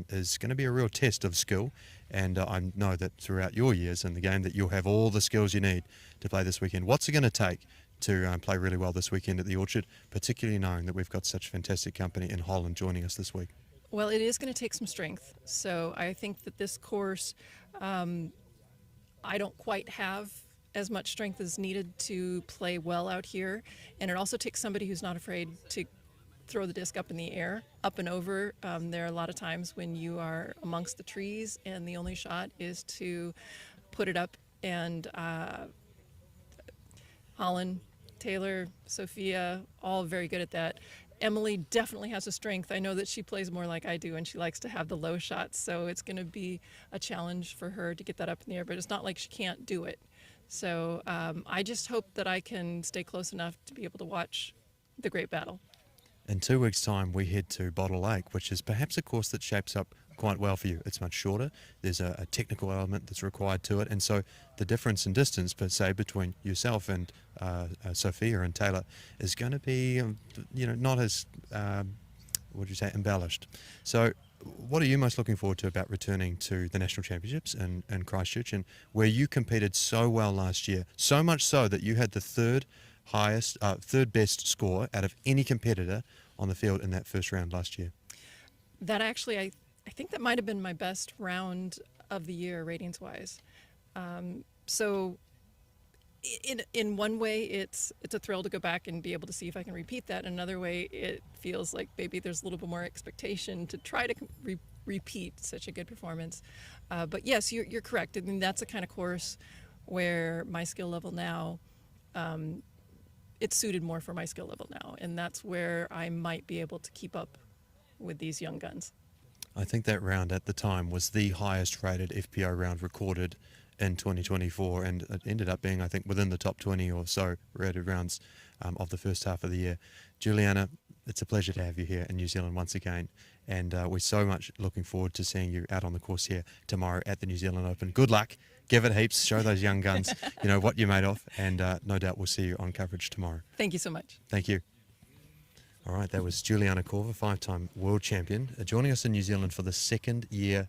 is going to be a real test of skill, and I know that throughout your years in the game that you'll have all the skills you need to play this weekend. What's it going to take to play really well this weekend at the Orchard, particularly knowing that we've got such fantastic company in Holyn joining us this week? Well, it is going to take some strength. So I think that this course, I don't quite have as much strength as needed to play well out here. And it also takes somebody who's not afraid to throw the disc up in the air, up and over. There are a lot of times when you are amongst the trees and the only shot is to put it up. And Holyn, Taylor, Sophia, all very good at that. Emily definitely has a strength. I know that she plays more like I do, and she likes to have the low shots, so it's going to be a challenge for her to get that up in the air, but it's not like she can't do it. So I just hope that I can stay close enough to be able to watch the great battle. In 2 weeks' time, we head to Bottle Lake, which is perhaps a course that shapes up quite well for you. It's much shorter. There's a technical element that's required to it, and so the difference in distance, per se, between yourself and Sophia and Taylor is going to be, not as embellished. So, what are you most looking forward to about returning to the national championships in Christchurch, and where you competed so well last year, so much so that you had the third best score out of any competitor on the field in that first round last year? That actually, I think that might have been my best round of the year ratings-wise. So in one way, it's a thrill to go back and be able to see if I can repeat that. Another way, it feels like maybe there's a little bit more expectation to try to repeat such a good performance. But yes, you're correct. I mean, that's the kind of course where my skill level now, it's suited more for my skill level now, and that's where I might be able to keep up with these young guns. I think that round at the time was the highest rated FPO round recorded in 2024, and it ended up being, I think, within the top 20 or so rated rounds of the first half of the year. Juliana, it's a pleasure to have you here in New Zealand once again, and we're so much looking forward to seeing you out on the course here tomorrow at the New Zealand Open. Good luck, give it heaps, show those young guns what you're made of, and no doubt we'll see you on coverage tomorrow. Thank you so much. Thank you. All right, that was Juliana Korver, 5-time world champion, joining us in New Zealand for the second year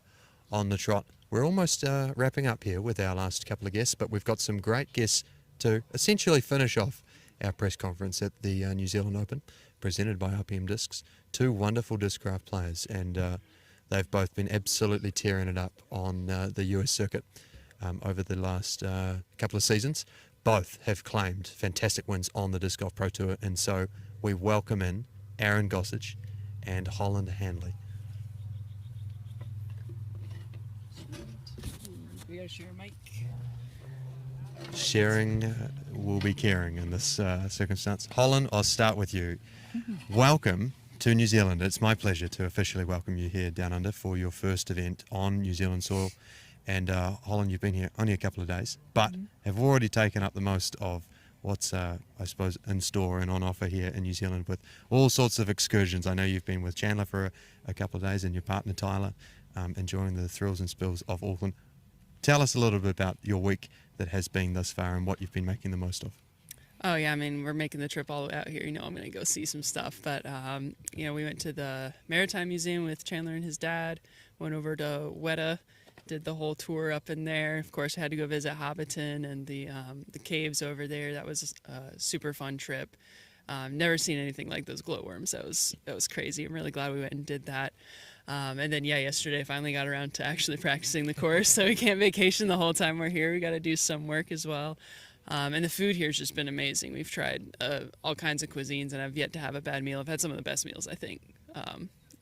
on the trot. We're almost wrapping up here with our last couple of guests, but we've got some great guests to essentially finish off our press conference at the New Zealand Open, presented by RPM Discs. Two wonderful discraft players, and they've both been absolutely tearing it up on the US circuit over the last couple of seasons. Both have claimed fantastic wins on the Disc Golf Pro Tour, and so we welcome in Aaron Gosage and Holyn Hanley. We gotta share a mic. Sharing will be caring in this circumstance. Holyn, I'll start with you. Welcome to New Zealand. It's my pleasure to officially welcome you here down under for your first event on New Zealand soil. And Holyn, you've been here only a couple of days, but have already taken up the most of what's, I suppose, in store and on offer here in New Zealand with all sorts of excursions. I know you've been with Chandler for a couple of days and your partner Tyler, enjoying the thrills and spills of Auckland. Tell us a little bit about your week that has been thus far and what you've been making the most of. Oh yeah, I mean, we're making the trip all the way out here. I'm going to go see some stuff. But, we went to the Maritime Museum with Chandler and his dad, went over to Weta, did the whole tour up in there. Of course, I had to go visit Hobbiton and the caves over there. That was a super fun trip. Never seen anything like those glowworms. That was crazy. I'm really glad we went and did that. And then, yesterday I finally got around to actually practicing the course, so we can't vacation the whole time we're here. We got to do some work as well. And the food here has just been amazing. We've tried all kinds of cuisines, and I've yet to have a bad meal. I've had some of the best meals, I think,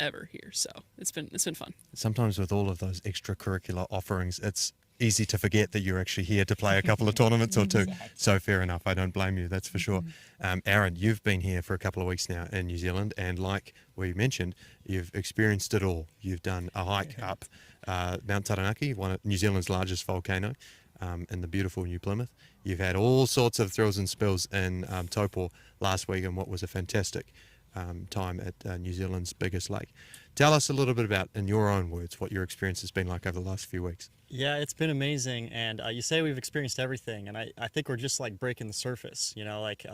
ever here. So it's been fun. Sometimes with all of those extracurricular offerings, it's easy to forget that you're actually here to play a couple of tournaments or two. Exactly. So fair enough. I don't blame you, that's for sure. Aaron, you've been here for a couple of weeks now in New Zealand, and like we mentioned, you've experienced it all. You've done a hike up Mount Taranaki, one of New Zealand's largest volcano, in the beautiful New Plymouth. You've had all sorts of thrills and spills in Taupo last week in what was a fantastic time at New Zealand's biggest lake. Tell us a little bit about, in your own words, what your experience has been like over the last few weeks. Yeah, it's been amazing, and you say we've experienced everything, and I think we're just like breaking the surface, like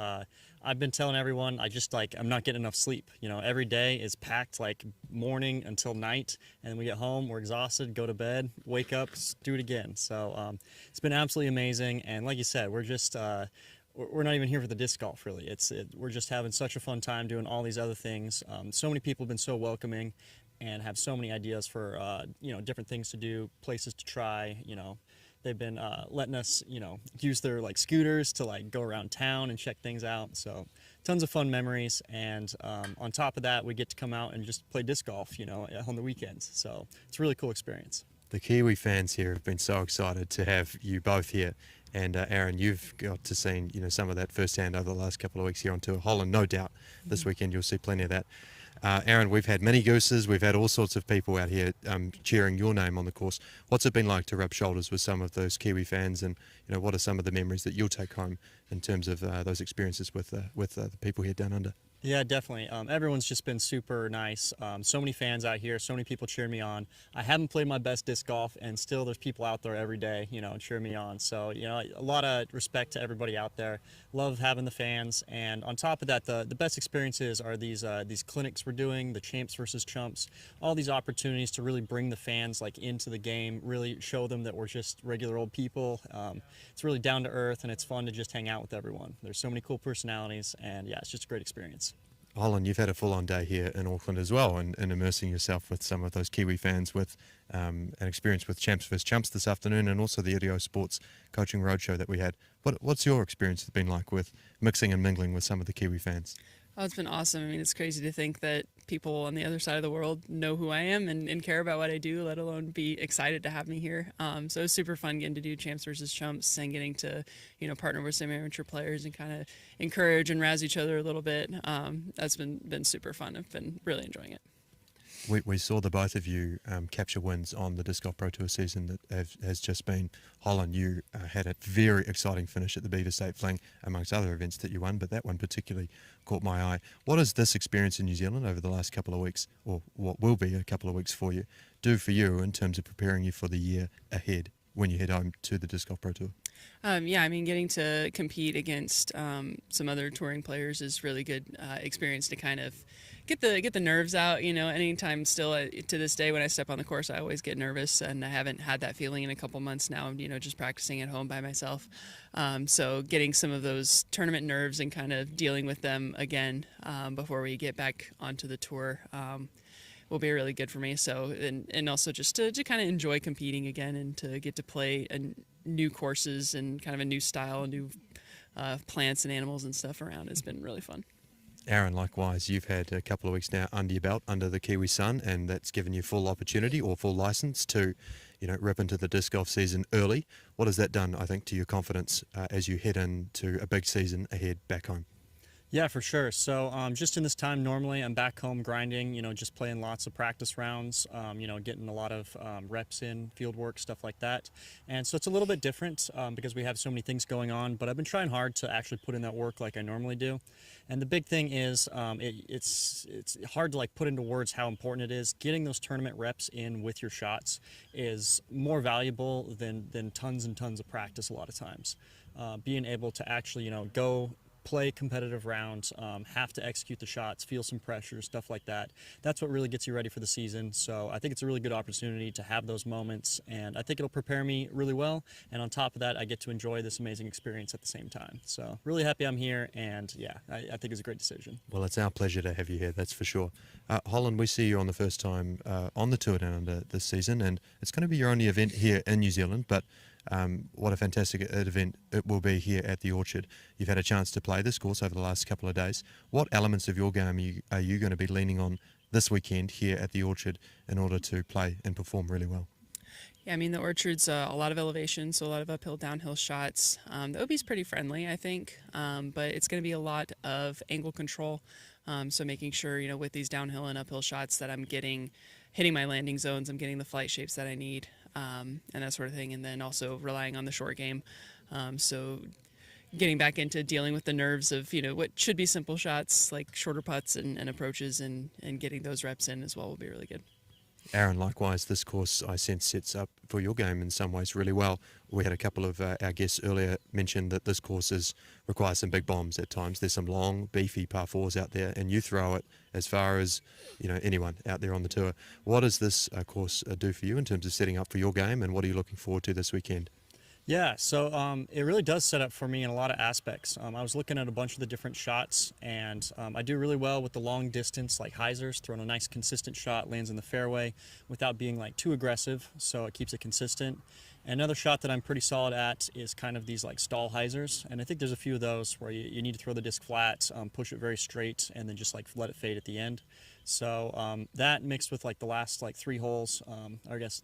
I've been telling everyone I'm not getting enough sleep. Every day is packed, like morning until night, and we get home, we're exhausted, go to bed, wake up, do it again. So it's been absolutely amazing, and like you said, we're just we're not even here for the disc golf, really. We're just having such a fun time doing all these other things. So many people have been so welcoming and have so many ideas for different things to do, places to try. They've been letting us use their scooters to go around town and check things out. So tons of fun memories, and on top of that, we get to come out and just play disc golf on the weekends. So it's a really cool experience. The Kiwi fans here have been so excited to have you both here. And Aaron, you've got to see some of that firsthand over the last couple of weeks here on tour. Holyn, no doubt this weekend you'll see plenty of that. Aaron, we've had mini gooses, we've had all sorts of people out here cheering your name on the course. What's it been like to rub shoulders with some of those Kiwi fans, and what are some of the memories that you'll take home in terms of those experiences with the people here down under? Yeah, definitely. Everyone's just been super nice. So many fans out here, so many people cheering me on. I haven't played my best disc golf, and still there's people out there every day, cheering me on. So, a lot of respect to everybody out there. Love having the fans. And on top of that, the best experiences are these clinics we're doing, the champs versus chumps, all these opportunities to really bring the fans into the game, really show them that we're just regular old people. It's really down to earth, and it's fun to just hang out with everyone. There's so many cool personalities, and yeah, it's just a great experience. Holyn, you've had a full-on day here in Auckland as well, and immersing yourself with some of those Kiwi fans, with an experience with Champs vs Chumps this afternoon, and also the Irio Sports Coaching Roadshow that we had. What's your experience been like with mixing and mingling with some of the Kiwi fans? Oh, it's been awesome. I mean, it's crazy to think that people on the other side of the world know who I am and care about what I do, let alone be excited to have me here. So it's super fun getting to do Champs versus Chumps and getting to, partner with some amateur players and kind of encourage and razz each other a little bit. That's been super fun. I've been really enjoying it. We saw the both of you capture wins on the Disc Golf Pro Tour season that has just been. Holyn, you had a very exciting finish at the Beaver State Fling, amongst other events that you won, but that one particularly caught my eye. What does this experience in New Zealand over the last couple of weeks, or what will be a couple of weeks for you, do for you in terms of preparing you for the year ahead when you head home to the Disc Golf Pro Tour? Yeah, I mean, getting to compete against some other touring players is really good experience to kind of get the nerves out. Anytime still to this day when I step on the course, I always get nervous, and I haven't had that feeling in a couple months now. Just practicing at home by myself. So getting some of those tournament nerves and kind of dealing with them again before we get back onto the tour will be really good for me. So and also just to kind of enjoy competing again and to get to play new courses and kind of a new style, new plants and animals and stuff around has been really fun. Aaron, likewise, you've had a couple of weeks now under your belt, under the Kiwi sun, and that's given you full opportunity or full license to, rip into the disc golf season early. What has that done, I think, to your confidence as you head into a big season ahead back home? Yeah, for sure. So just in this time, normally I'm back home grinding, just playing lots of practice rounds, getting a lot of reps in, field work, stuff like that. And so it's a little bit different because we have so many things going on, but I've been trying hard to actually put in that work like I normally do. And the big thing is it's hard to put into words how important it is. Getting those tournament reps in with your shots is more valuable than tons and tons of practice a lot of times. Being able to actually, go play competitive rounds, have to execute the shots, feel some pressure, stuff like that. That's what really gets you ready for the season. So I think it's a really good opportunity to have those moments, and I think it'll prepare me really well. And on top of that, I get to enjoy this amazing experience at the same time. So really happy I'm here, and yeah, I think it's a great decision. Well, it's our pleasure to have you here, that's for sure. Holyn, we see you on the first time on the Tour Down Under this season, and it's going to be your only event here in New Zealand, but what a fantastic event it will be here at the Orchard. You've had a chance to play this course over the last couple of days. What elements of your game are you going to be leaning on this weekend here at the Orchard in order to play and perform really well? Yeah, I mean, the Orchard's a lot of elevation, so a lot of uphill, downhill shots. The OB's pretty friendly, I think, but it's going to be a lot of angle control. So making sure, with these downhill and uphill shots that I'm hitting my landing zones, I'm getting the flight shapes that I need. And that sort of thing, and then also relying on the short game. So getting back into dealing with the nerves of, what should be simple shots like shorter putts and approaches and getting those reps in as well will be really good. Aaron, likewise, this course I sense sets up for your game in some ways really well. We had a couple of our guests earlier mention that this course requires some big bombs at times. There's some long, beefy par fours out there, and you throw it as far as anyone out there on the tour. What does this course do for you in terms of setting up for your game, and what are you looking forward to this weekend? Yeah, so it really does set up for me in a lot of aspects. I was looking at a bunch of the different shots, and I do really well with the long distance, like hyzers, throwing a nice consistent shot, lands in the fairway without being like too aggressive, so it keeps it consistent. And another shot that I'm pretty solid at is kind of these like stall hyzers, and I think there's a few of those where you need to throw the disc flat, push it very straight, and then just like let it fade at the end. So that mixed with like the last like 3 holes, or I guess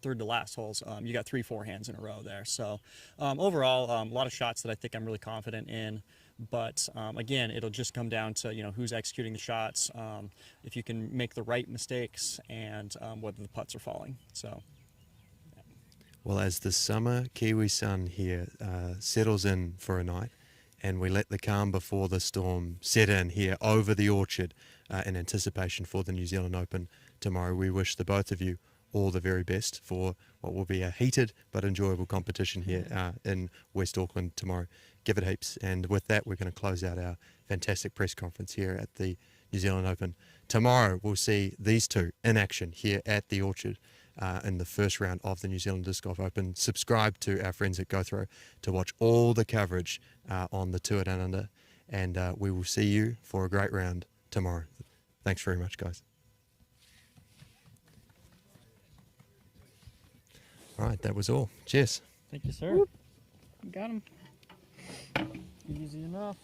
third to last holes, you got 3 forehands in a row there. So overall, a lot of shots that I think I'm really confident in. But again, it'll just come down to who's executing the shots, if you can make the right mistakes, and whether the putts are falling. So. Yeah. Well, as the summer Kiwi sun here settles in for a night, and we let the calm before the storm set in here over the orchard in anticipation for the New Zealand Open tomorrow, we wish the both of you all the very best for what will be a heated but enjoyable competition here in West Auckland tomorrow. Give it heaps. And with that, we're going to close out our fantastic press conference here at the New Zealand Open. Tomorrow, we'll see these two in action here at the Orchard in the first round of the New Zealand Disc Golf Open. Subscribe to our friends at GoThrow to watch all the coverage on the Tour Down Under. And we will see you for a great round tomorrow. Thanks very much, guys. All right, that was all. Cheers. Thank you, sir. Whoop. Got him. Easy enough.